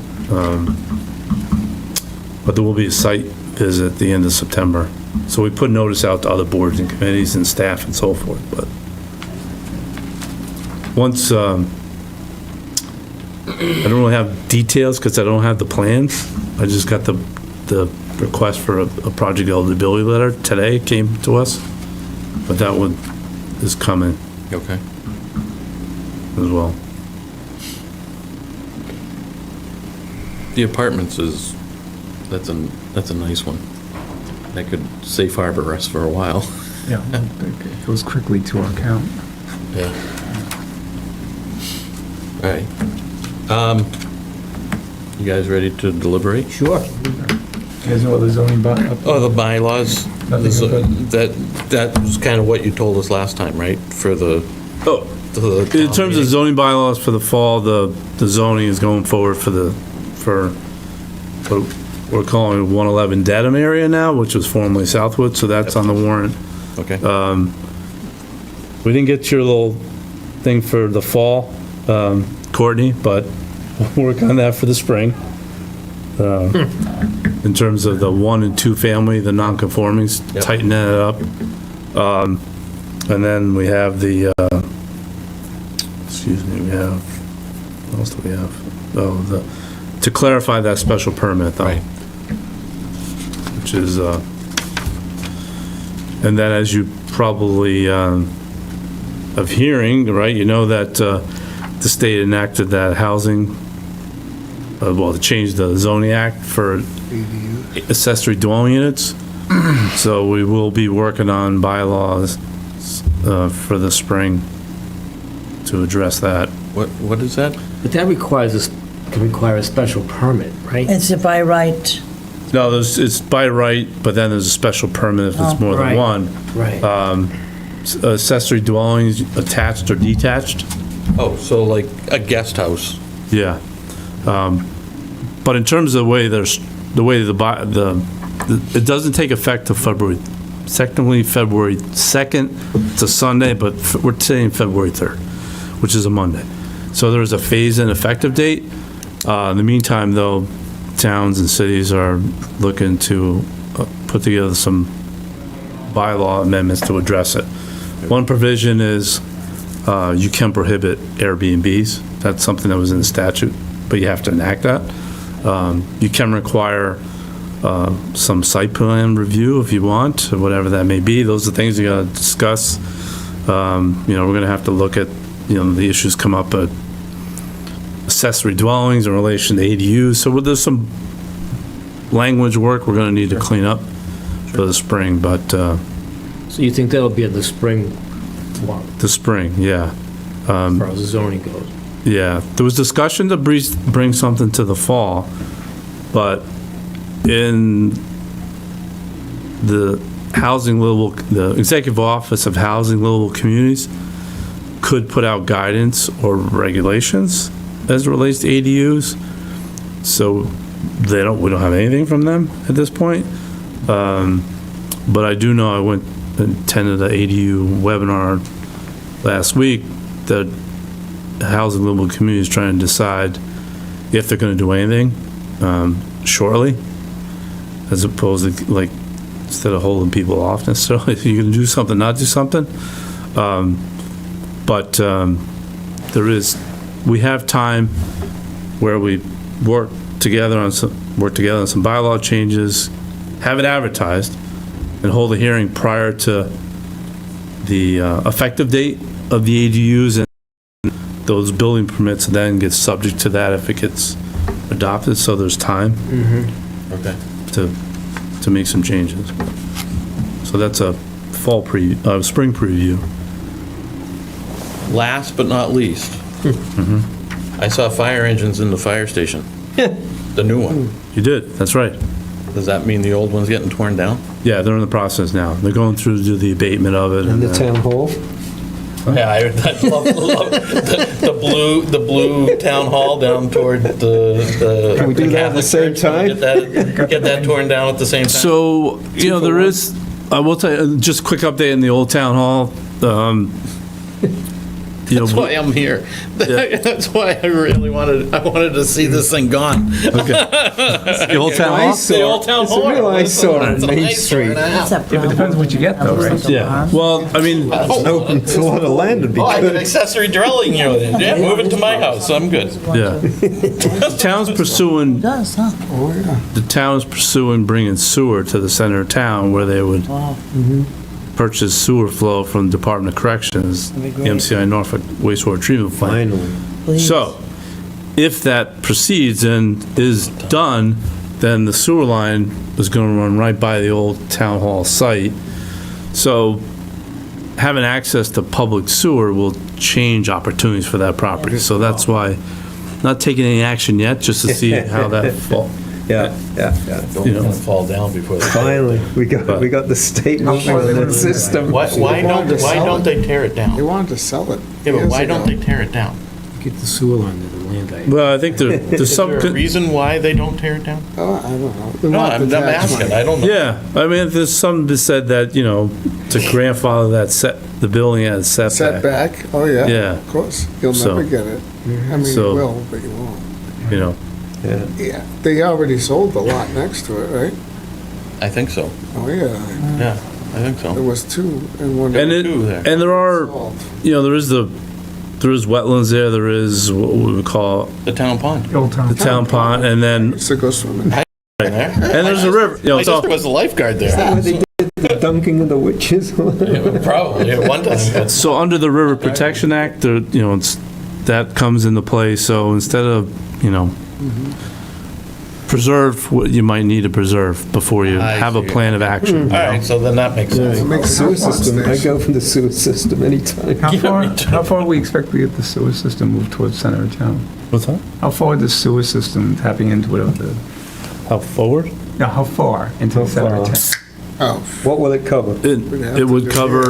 there will be a site visit at the end of September. So we put notice out to other boards and committees and staff and so forth, but once, I don't really have details because I don't have the plans. I just got the request for a project eligibility letter today, came to us, but that one is coming Okay. as well. The apartments that's a nice one. That could safe harbor us for a while. Yeah, it goes quickly to our account. Yeah. All right. You guys ready to deliberate? Sure. You guys know what the zoning Oh, the bylaws, Nothing good. that was kind of what you told us last time, right? For the, Oh, in terms of zoning bylaws for the fall, the zoning is going forward for what we're calling 111 Dedham area now, which was formerly Southwood, so that's on the warrant. Okay. We didn't get your little thing for the fall, Courtney, but we'll work on that for the spring. In terms of the 1 and 2 family, the non-conformings, Yep. tighten that up. And then we have the, excuse me, we have, what else do we have? Oh, to clarify that special permit though. Right. Which is, and then as you probably, of hearing, right, you know that the state enacted that housing, well, to change the zoning act for accessory dwelling units. So we will be working on bylaws for the spring to address that. What is that? But that can require a special permit, right? It's a by right. No, it's by right, but then there's a special permit if it's more than Right. one. Right. Accessory dwellings attached or detached. Oh, so like a guest house. Yeah. But in terms of the way it doesn't take effect till February 2nd. It's a Sunday, but we're saying February 3rd, which is a Monday. So there's a phase-in effective date. In the meantime, though, towns and cities are looking to put together some bylaw amendments to address it. One provision is you can prohibit Airbnbs. That's something that was in the statute, but you have to enact that. You can require some site plan review if you want, or whatever that may be. Those are things you gotta discuss. We're gonna have to look at, the issues come up at accessory dwellings in relation to ADUs. So there's some language work we're gonna need to clean up for the spring, but So you think that'll be at the spring, the spring, yeah. as far as the zoning goes? Yeah, there was discussion to bring something to the fall, but in the the Executive Office of Housing Livable Communities could put out guidance or regulations as it relates to ADUs. So we don't have anything from them at this point. But I do know I went and attended the ADU webinar last week that Housing Livable Community is trying to decide if they're going to do anything shortly, as opposed to instead of holding people off necessarily, if you're going to do something, not do something. But we have time where we work together on some bylaw changes, have it advertised, and hold a hearing prior to the effective date of the ADUs, and those building permits then get subject to that if it gets adopted, so there's time Okay. to make some changes. So that's a spring preview. Last but not least, I saw fire engines in the fire station. The new one. You did, that's right. Does that mean the old one's getting torn down? Yeah, they're in the process now. They're going through to do the abatement of it. In the town hall? Yeah, I love the blue town hall down toward the. Can we do that at the same time? Get that torn down at the same time? So, there is, I will tell you, just a quick update in the old town hall. That's why I'm here. That's why I really wanted to see this thing gone. The old town hall? The old town hall. It's a real eyesore on It's an Main eyesore Street. and a half. If it depends what you get though, right? Yeah, well, I mean, It's a lot of land would be Oh, I got good. accessory dwelling unit. Yeah, move it to my house. I'm good. yeah. The town's pursuing, the town's pursuing bringing sewer to the center of town where they would purchase sewer flow from the Department of Corrections, the MCI Norfolk wastewater treatment plant. Finally. So, if that proceeds and is done, then the sewer line is gonna run right by the old town hall site. So, having access to public sewer will change opportunities for that property. So that's why, not taking any action yet, just to see how that fall. Yeah. You know, Fall down before. Finally, we got the state moving on that system. Why don't they tear it They down? wanted to sell it. Yeah, but years why don't ago. they tear it down? Get the sewer line to the land guy. Well, I think there's Is some, there a reason why they don't tear it down? Oh, I don't know. They No, want I'm the tax asking. money. I don't know. yeah, I mean, there's some that said that, you know, to grandfather that the building as setback. Setback, oh, yeah. Yeah. Of course, you'll So- never get it. I mean, you So- will, but you won't. You know, Yeah, they already sold the lot next to it, right? I think so. Oh, yeah. Yeah, I think There so. was two and one. and Two there. there are, sold. you know, there is wetlands there is what we would call The town pond. Old town. the town pond, and then, Used to go swimming. Right there. and there's a river, you know, My it's all, sister was a lifeguard there. Where they did the dunking of the witches. Yeah, probably at one time. so under the River Protection Act, there, you know, that comes into play, so instead of, you know, preserve what you might need to preserve before you I have a see. plan of action. you All know? right, so then that makes sense. Makes Sewer sense. system, I go for the sewer system anytime. How far we expect to get the sewer system moved towards center of town? What's that? How far the sewer system tapping into whatever the, How forward? no, how far into the center of town? Oh, What will it cover? It would cover,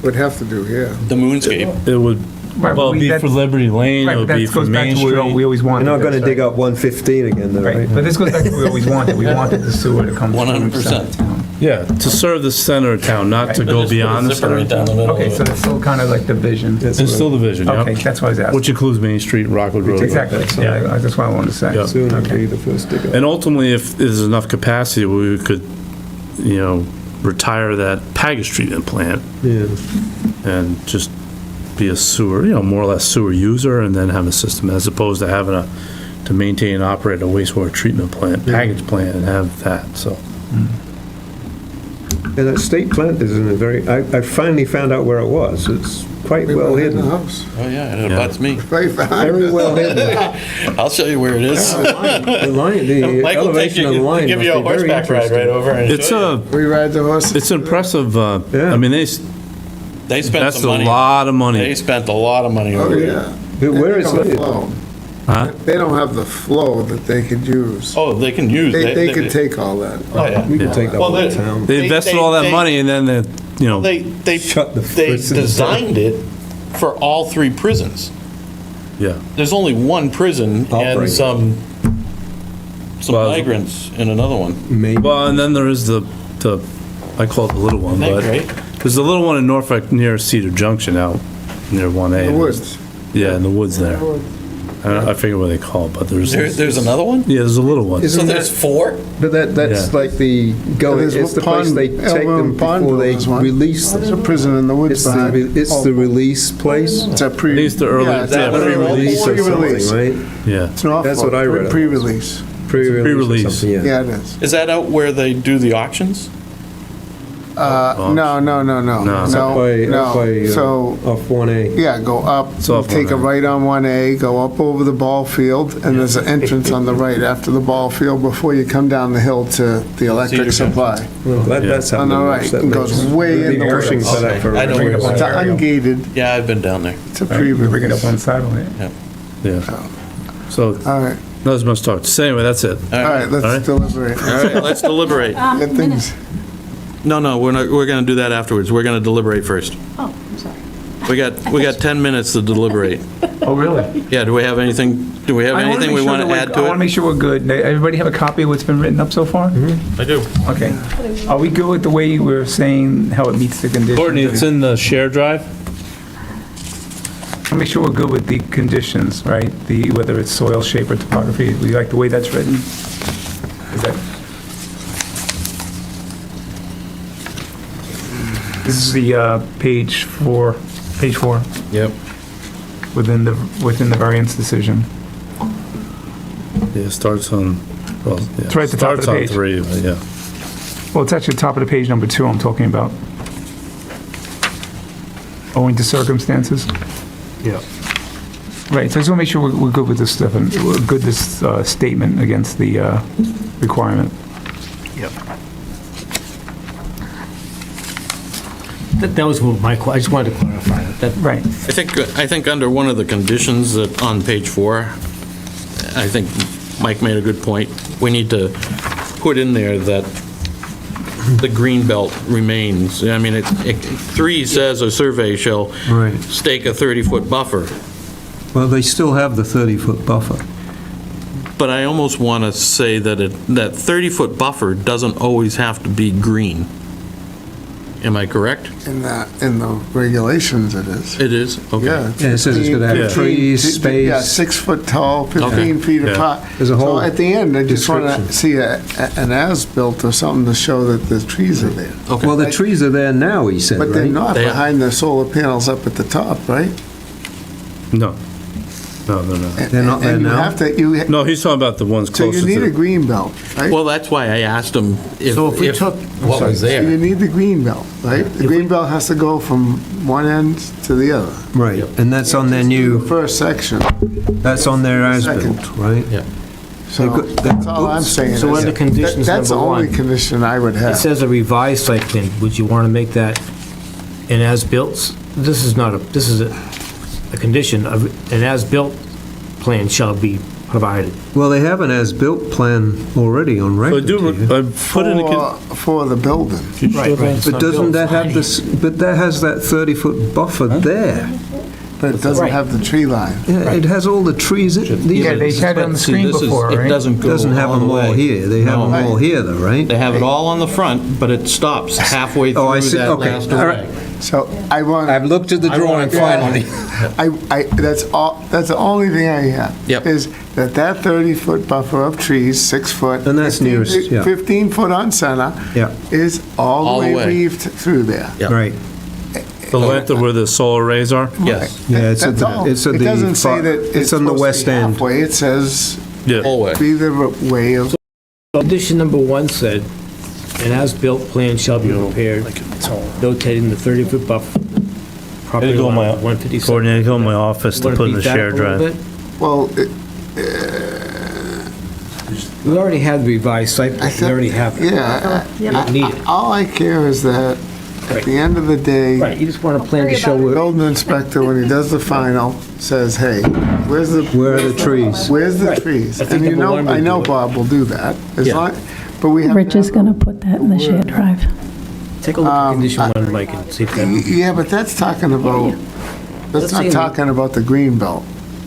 would have to do here. The moonscape. it would, Right, well, it'd be that- for Liberty Lane, it Right, would but be that for goes back Main to what we Street. always You're wanted. not gonna this, dig right? up 115 again, though, Right, right? but this goes back to what we always wanted. We wanted the sewer to come through 100%. center of town. Yeah, to serve the center of town, not to go beyond the Zip it right center. down the middle. Okay, so it's still kind of like the vision. That's It's what- still the vision, Okay, yeah. that's what I was asking. Which includes Main Street, Rockwood Road. Exactly, yeah, that's what I wanted to say. Yeah. Soon it'll be the first dig up. And ultimately, if there's enough capacity, we could, you know, retire that Paget treatment plant Yeah. and just be a sewer, you know, more or less sewer user, and then have a system, as opposed to having to maintain and operate a wastewater treatment plant, package plant, and have that, so. And that state plant is in a very, I finally found out where it was. It's quite We well were in the hidden. house. Oh, yeah, it Yeah. abuts me. Right behind Very us. well hidden. I'll show you where it is. The line, the Michael will take elevation you, of the line give must you a be very horseback ride right interesting. over and It's show you. a, We ride the horses. it's impressive, Yeah. I mean, They spent that's some a money. lot of They money. spent a lot of money Oh, over it. yeah. But where They is don't it? flow. Huh? They don't have the flow that they could use. Oh, they can use. They could take all that. Oh, yeah. We can take that Well, whole they- town. They invested all that money, and then they, you know, They Shut the they prisons designed it for all three prisons. yeah. There's only one prison and Operating. some Well, migrants in another one. Maybe. Well, and then there is the, I call it the little one, Isn't that but great? there's the little one in Norfolk near Cedar Junction out near 1A. The woods. Yeah, in the woods there. I forget what they call it, but there's. There's another one? Yeah, there's a little one. Isn't So there's four? But that's Yeah. like the go. There's It's the Pond- place they take them Pond before they Builders one. release There's a them. prison in the woods It's the, behind. it's the release place. It's a pre. It's the early- yeah, it's yeah, a pre-release or something, Pre-release. right? Yeah. It's Norfolk. That's what I read. Pre-release. Pre-release. or Pre-release. something, yeah. Yeah, it is. Is that out where they do the auctions? No. No. It's up by, So, off 1A. yeah, go up, It's off take a 1A. right on 1A, go up over the ball field, and there's an entrance on the right after the ball field before you come down the hill to the electric Cedar supply. Well, that's On the happening. right, That it goes makes- way we've in been the pushing woods. for that for. I know where It's ungated, Yeah, I've been down there. it's a Bring it pre-release. up on satellite. Yeah. So, All right, not as much talk. So anyway, that's it. all right, All let's right. deliberate. All right, let's deliberate. Get things, No, we're not, we're gonna do that afterwards. We're gonna deliberate first. Oh, I'm sorry. We got 10 minutes to deliberate. Oh, really? Yeah, do we have anything we I wanna want make to sure add that I to want to it? make sure we're good. Everybody have a copy of what's been written up so far? I do. Okay. Are we good with the way we're saying how it meets the conditions? Courtney, it's in the share drive? I'll make sure we're good with the conditions, right? Whether it's soil shape or topography. We like the way that's written? Is that? This is the page 4. Yep. Within the variance decision. Yeah, it starts on, well, yeah. It's right at the top of the page. Starts on 3, yeah. Well, it's actually top of the page, number 2 I'm talking about. Owing to circumstances. Yeah. Right, so I just want to make sure we're good with this stuff, and we're good this statement against the requirement. Yep. That was my question. I just wanted to clarify that. Right. I think under one of the conditions that on page 4, I think Mike made a good point. We need to put in there that the green belt remains. I mean, 3 says a survey shall Right. stake a 30-foot buffer. Well, they still have the 30-foot buffer. But I almost want to say that that 30-foot buffer doesn't always have to be green. Am I correct? In the regulations, it is. It is? Okay. Yeah. Yeah, it says it's gonna have 15 trees, space. Yeah, 6 foot tall, 15 Okay. feet Yeah. apart. There's a whole So at the end, I just want to description. see an as-built or something to show that the trees are there. Okay. Well, the trees are there now, he said, But they're right? not They are. behind the solar panels up at the top, right? No. No, they're not. And- They're not there and you now? have to, No, he's talking about the ones so closest you need a to, green belt, right? Well, that's why I asked him So if we took- what was So you there. need the green belt, right? The green belt has to go from one end to the other. Right, and that's on their The new, first section. that's on their as-built, Second. right? Yeah. So Good. that's all I'm saying. So is under conditions That's the number only 1. condition I would It have. says a revised site plan. Would you want to make that an as-built? This is a condition of an as-built plan shall be provided. Well, they have an as-built plan already on so I record. do, here. I put in a, For the building. Right. But doesn't that have this, but that has that 30-foot buffer there. But it doesn't Right. have the tree line. Yeah, it has all the trees, Yeah, they had it on the See, screen this is- before, It right? doesn't go doesn't have all them the all way. here. They have No. them all here though, right? They have it all on the front, but it stops halfway Oh, I through see. that Okay. last All right. array. So I want, I've looked at the I drawing want- finally. that's the only thing I have. Yep. Is that 30-foot buffer of trees, 6 foot. And that's 15 nearest, yeah. 15 foot on center. Yeah. Is all All the the way way. weaved through there. Yeah. Right. the length of where the solar arrays are? Yes, Yeah, it's at That's all. the, it's at It the, doesn't say that it's on the supposed to west be end. halfway. It says Yeah. whole way. be the way of, Condition number 1 said, an as-built plan shall be prepared, notating the 30-foot buffer. Property Gotta go in line my- of 157. Coordinate, go in my office to Wanna put in beat the that shared up a little drive. bit? well, We already have the revised site plan. We already have it. yeah. You don't need it. All I care is that at the end of the day, Right, you just want a plan to show the where, building inspector, when he does the final, says, hey, where's the... Where are the trees? Where's the Right. trees? I think And you number know, one would I know do it. Bob will do that, as Yeah. long, but we have... Rich is going to put that in the shared drive. take a look at condition 1, Mike, and see if that. Yeah, but that's talking about, that's Let's not see. talking about the green belt.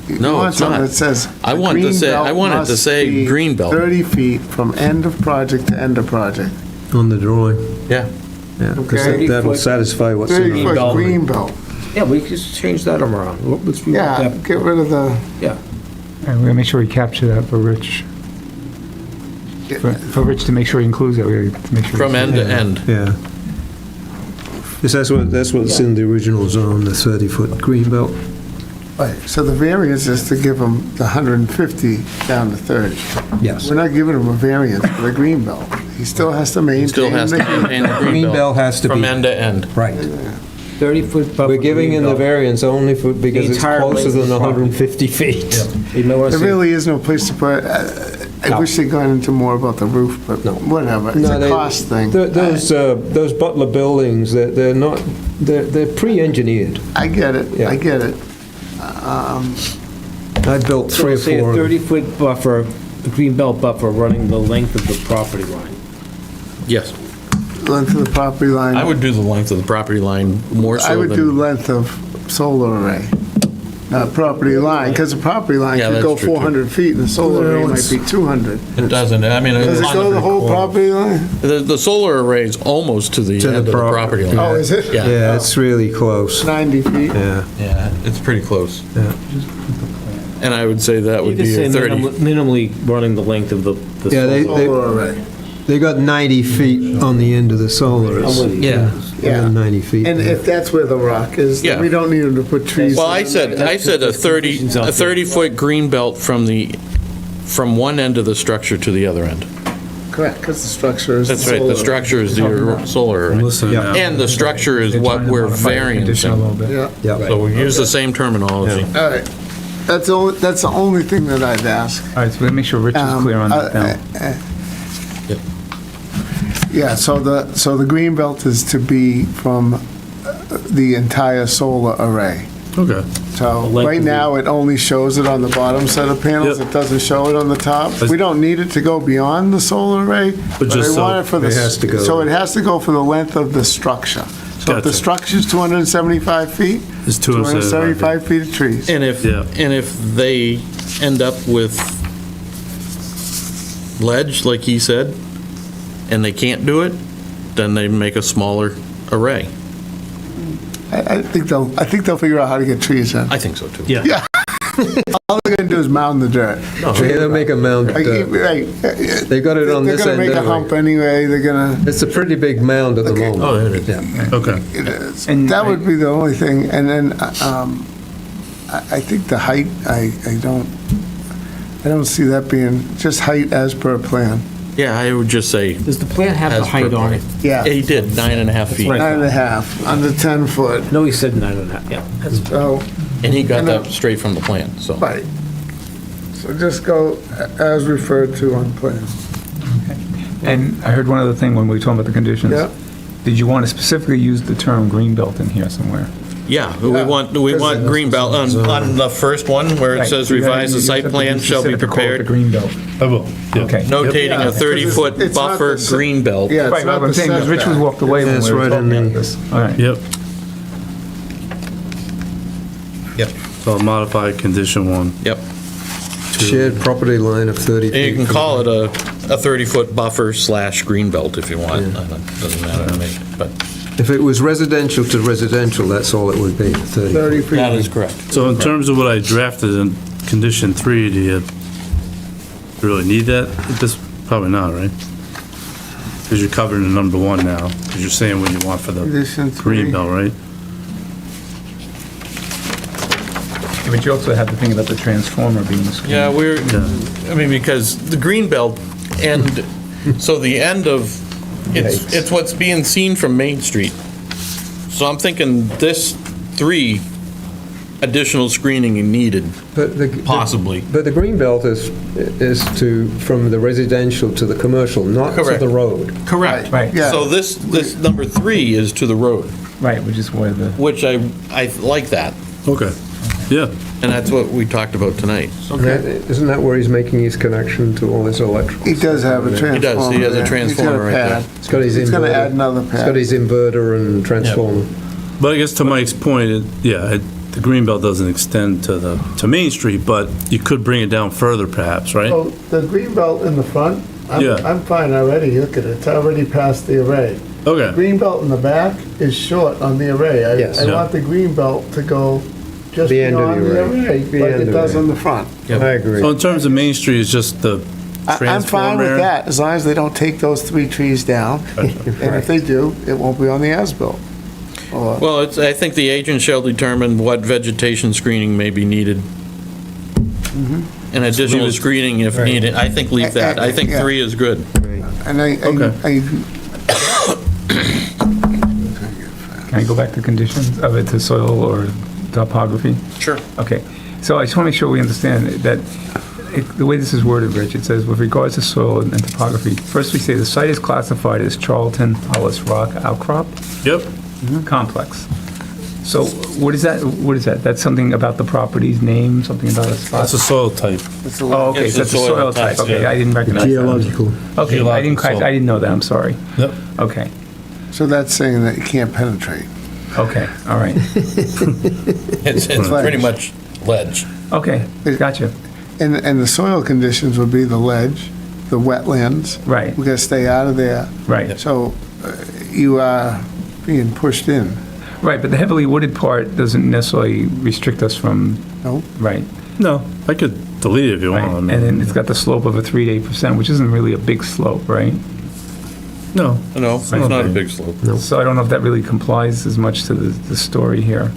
You No, want it's something not. that says, I the want to green say- belt I want it to must say be green belt. 30 feet from end of project to end of project. On the drawing. Yeah. Yeah, because Okay. that'll satisfy what's in 30 the... foot belt. green belt. Yeah, we can just change that around. Let's remove Yeah, that. get rid of the, Yeah. And we're gonna make sure we capture that for Rich. For Rich to make sure he includes that, we gotta make sure. From end to end. Yeah. Yes, that's what's in the original zone, the 30-foot green belt. right, so the variance is to give him the 150 down to 30. Yes. We're not giving him a variance for the green belt. He still has to maintain. Still has to the- maintain the Green green belt belt has to from be... end to end. Right. 30-foot buffer. We're giving green in the belt. variance only for, because The it's entire closer length than of the property. 150 feet. You may want to There see. really is no place to put, I No. wish they'd gone into more about the roof, but No. whatever. It's No, a they- cost thing. Those Butler buildings, they're not, they're pre-engineered. I get it, Yeah. I get it. I built So 3 or say a 4. 30-foot buffer, a green belt buffer running the length of the property line. Yes. Length of the property line. I would do the length of the property line more so I than... would do length of solar array. property line, because the property line Yeah, could that's go true, too. 400 feet, and the solar array Well, might be 200. It doesn't, I mean, Does it go the whole property line? the solar array is almost to the To the end of the property line. Oh, is it? Yeah. Yeah, it's really close. 90 feet? Yeah. Yeah, it's pretty close. Yeah. And I would say that You would could be say a 30. minimally running the length of the Yeah, Solar array. they got 90 feet on the end of the solar. I'm with you. Yeah. Yeah. 90 feet. And if that's where the rock is, then Yeah. we don't need them to put trees. Well, in. I said a 30-foot green belt from one end of the structure to the other end. Correct, because the structure is. That's right, the structure is the solar array. Listen Yeah. now. And the structure is what we're varying. Condition a little bit. Yeah, Yeah. So we use the same terminology. all right. That's the only thing that I'd ask. All right, so we'll make sure Rich is clear on that now. Yeah, so the green belt is to be from the entire solar array. Okay. So length right of now, it only shows it on the bottom set of panels. Yep. It doesn't show it on the top. We don't need it to go beyond the solar array, but just I so- want it for the. It has to go. So it has to go for the length of the structure. So if the Gotcha. structure's 275 feet, It's 275 275 feet of trees. And if, Yeah. and if they end up with ledge, like he said, and they can't do it, then they make a smaller array. I think they'll figure out how to get trees in. I think so, too. Yeah. All they're gonna do is mound the dirt. They'll make a mound. Like, right. They got it on this end They're gonna make a hump anyway. They're gonna. It's a pretty big mound at the moment. Oh, it is. Yeah. Okay. It is. And That would be the only thing. And then, I think the height, I don't see that being, just height as per plan. Yeah, I would just say, Does the plan have the As per height on it? Yeah, he did 9.5 feet. 9.5, under 10 foot. No, he said 9.5, yeah. That's So, And he got that straight from the plan, so. right. So just go as referred to on plan. And I heard one other thing when we were talking about the conditions. Yeah. Did you want to specifically use the term green belt in here somewhere? Yeah, we want green belt on the first one where it Right, says you gotta- revise the you site have to plan be shall be specific to call it the prepared, green belt. I will. Yeah. Okay. notating Yeah, a 30-foot it's not buffer the s- green belt. Yeah, it's Right, not what I'm the saying, because Rich was setback. walked away when That's we were right talking in about the- this. All right. Yep. Yep. So I'll modify condition 1. Yep. Shared property line of 30 feet. And you can call it a 30-foot buffer / green belt if you want. Doesn't matter to me, but If it was residential to residential, that's all it would be, 30. 30 feet. that is correct. So in terms of what I drafted in condition 3, do you really need that? This, probably not, right? Because you're covering the number 1 now, because you're saying what you want for the Condition green 3. belt, right? Yeah, But you also have the thing about the transformer being the screen. Yeah, I mean, because the green belt and, so the end of, it's what's being seen from Main Street. So I'm thinking this 3 additional screening needed, But the- possibly. But the green belt is to, from the residential to the commercial, not to Correct. the road. Correct. Right. Yeah. So this number 3 is to the road, Right, which is where the, which I like that, Okay. Yeah. and that's what we talked about tonight. Isn't that where he's making his connection to all his electrical? He does have a transformer. He does, he has a there. transformer right there. He's got a pad. It's got his He's gonna inverter. add another It's got pad. his inverter and transformer. But I guess to Mike's point, the green belt doesn't extend to Main Street, but you could bring it down further perhaps, right? So the green belt in the front, Yeah. I'm fine already. Look at it. It's already past the array. Okay. Green belt in the back is short on the array. Yes. I Yeah. want the green belt to go just The end of beyond the the array. array, The like end it of does the on the front. I agree. So in terms of Main Street, it's just the I'm fine transformer? with that, as long as they don't take those 3 trees down. And if they do, it won't be on the as-built. Or- Well, I think the agent shall determine what vegetation screening may be needed. And additional screening if needed. I think leave that. I think Yeah. 3 is good. And Okay. can I go back to conditions of it, to soil or topography? Sure. Okay, so I just want to make sure we understand that the way this is worded, Rich, it says, with regards to soil and topography, first we say the site is classified as Charlton Hollis Rock Outcrop Yep. Complex. So what is that? What is that? That's something about the property's name, something about a spot? That's a soil type. Oh, okay, It's so that's a the soil soil type. type, Okay, yeah. I didn't recognize that. Geological. Okay, I didn't know that, I'm sorry. Yep. Okay, So that's saying that you can't penetrate. okay, all right. It's pretty much ledge. Okay, gotcha. And the soil conditions would be the ledge, the wetlands. Right. We gotta stay out of there. Right. So you are being pushed in. Right, but the heavily wooded part doesn't necessarily restrict us from, No? right. No, I could delete it if you Right. want. And then it's got the slope of a 3 to 8%, which isn't really a big slope, right? No. No, it's not a big slope. So I don't know if that really complies as much to the story here.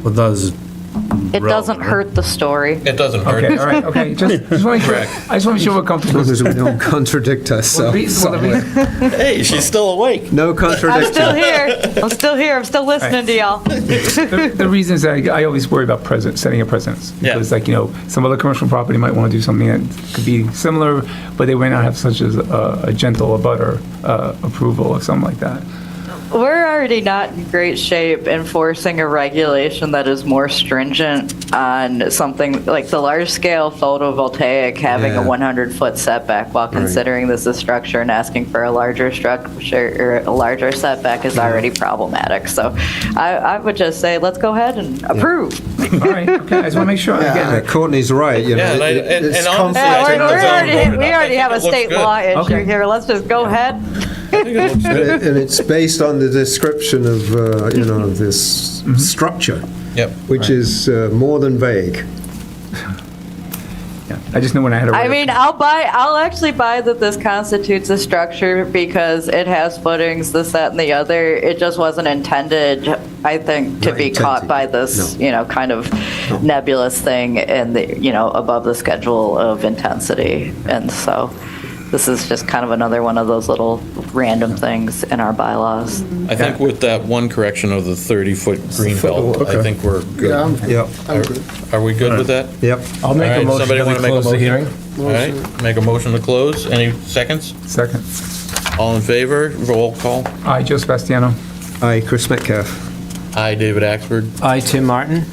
Well, does It doesn't hurt the story. It doesn't hurt. Okay, all right, okay, just want to make sure, I just want to make sure we're comfortable. As long as we don't contradict Well, ourselves. the reason- Hey, she's still awake. No I'm contradiction. still here. I'm still here. I'm still listening to y'all. The reason is that I always worry about setting a precedence. Yeah. Because like, some other commercial property might want to do something that could be similar, but they might not have such as a gentle abutter approval or something like that. We're already not in great shape enforcing a regulation that is more stringent on something like the large-scale photovoltaic having a Yeah. 100-foot setback while considering this a structure and asking for a larger structure or a larger setback is already problematic. So I would just say, let's go ahead and approve. All right, okay, I just want to make sure, again, Courtney's right, you know. Yeah, it's and honestly, Yeah, I think the zone we already have a it looks state good. law issue Okay. here. Let's just go ahead. I think it looks good. And it's based on the description of, this structure, Yep. which is more than vague. yeah, I just know when I had a. I mean, I'll actually buy that this constitutes a structure because it has footings, this, that, and the other. It just wasn't intended, I think, to Not be caught intended, by this, no. kind of nebulous thing and above the schedule of intensity. And so this is just kind of another one of those little random things in our bylaws. I think with that one correction of the 30-foot green belt, I think we're Yeah, I'm good. Yep, I'm good. Are we good with that? yep. I'll make All a right, motion somebody that we wanna make a close the motion? hearing. All right, make a motion to close. Any seconds? Second. All in favor? Roll call. Aye, Joe Sebastiano. Aye, Chris Metcalf. Aye, David Axford. Aye, Tim Martin.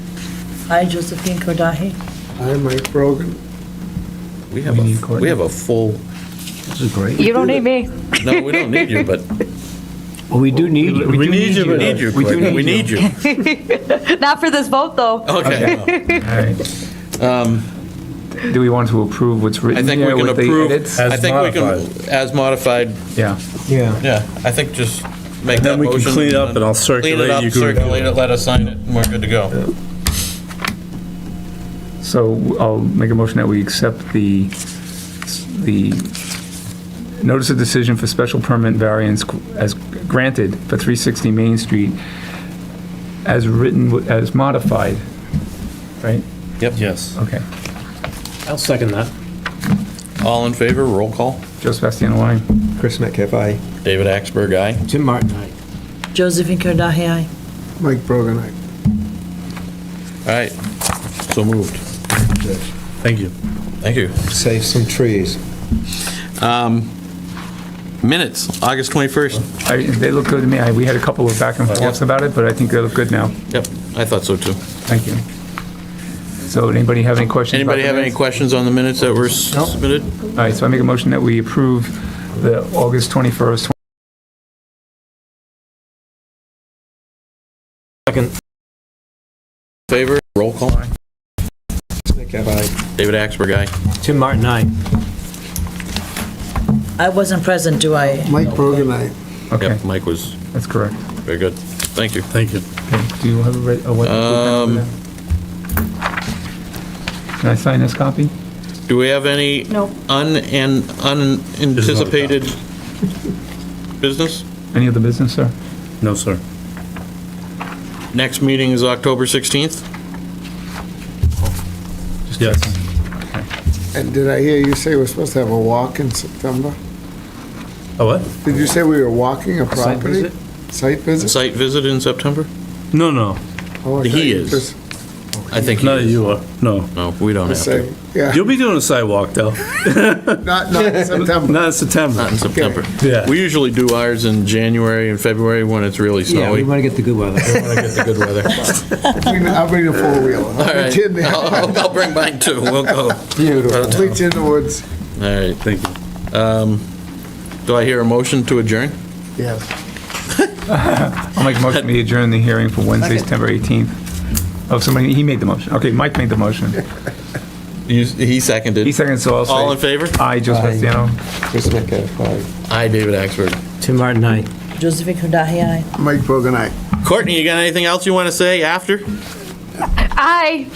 Hi, Josephine Kordahay. I'm Mike Brogan. We have a full, This is great. You don't need me. no, we don't need you, but Well, we do need you. we need you. We need you. We do Quick. need We you. need you. Not for this vote, though. Okay. All right. Do we want to approve what's I written think we here can with the approve, edits? I think we can, as modified, Yeah. Yeah. yeah, I think just make And that then we can motion. clean it up and I'll Clean it circulate, up, you can review circulate it, let us sign it, and we're good to go. So I'll make a motion that we accept the notice of decision for special permit variance as granted for 360 Main Street as written, as modified, right? Yep. Yes. Okay. I'll second that. All in favor, roll call. Joe Sebastiano, aye. Chris Metcalf, aye. David Axberg, aye. Tim Martin, aye. Josephine Kordahay, aye. Mike Brogan, aye. All right, so moved. Thank you. Thank you. Save some trees. Minutes, August 21st. They look good to me. We had a couple of back and forths about it, but I think they look good now. Yep, I thought so too. Thank you. So anybody have any questions? about Anybody the have any minutes? questions on the minutes that were submitted? All right, so I make a motion that we approve the August 21st. Second. Favor, roll call. Chris Metcalf, aye. David Axberg, aye. Tim Martin, aye. I wasn't present, do I? Mike Brogan, aye. Okay, Yep, Mike was that's correct. very good. Thank you. Thank you. Okay, do you have a, what? Can I sign this copy? Do we have any No. unanticipated business? Any other business, sir? No, sir. Next meeting is October 16th? Yes. And did I hear you say we're supposed to have a walk in September? A what? Did you say we were walking a Site property? visit? Site visit? Site visit in September? No, no. Oh, I thought He you is. just I think he Not is. you are. No. No, we don't have say, to. yeah, You'll be doing a sidewalk though. not in September. Not in September. Not in September. Yeah. We usually do ours in January and February when it's really Yeah, we snowy. want to get the good weather. We want to get the good weather. I'll bring the four-wheeler. All right, I'll bring mine too. We'll go. Beautiful. Meet you in the woods. All right, Thank you. do I hear a motion to adjourn? Yes. I'll make a motion to adjourn the hearing for Wednesday, September 18th. Oh, somebody, he made the motion. Okay, Mike made the motion. He seconded. He seconded, so I'll say. All in favor? Aye, Joe Sebastiano. Chris Metcalf, aye. Aye, David Axberg. Tim Martin, aye. Josephine Kordahay, aye. Mike Brogan, aye. Courtney, you got anything else you want to say after? Aye.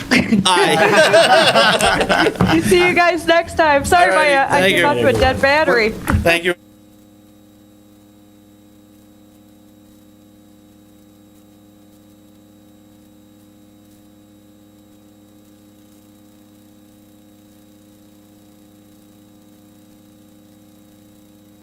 Aye. See you guys next time. Sorry, All righty, I thank came you. out to a dead battery. Thank you.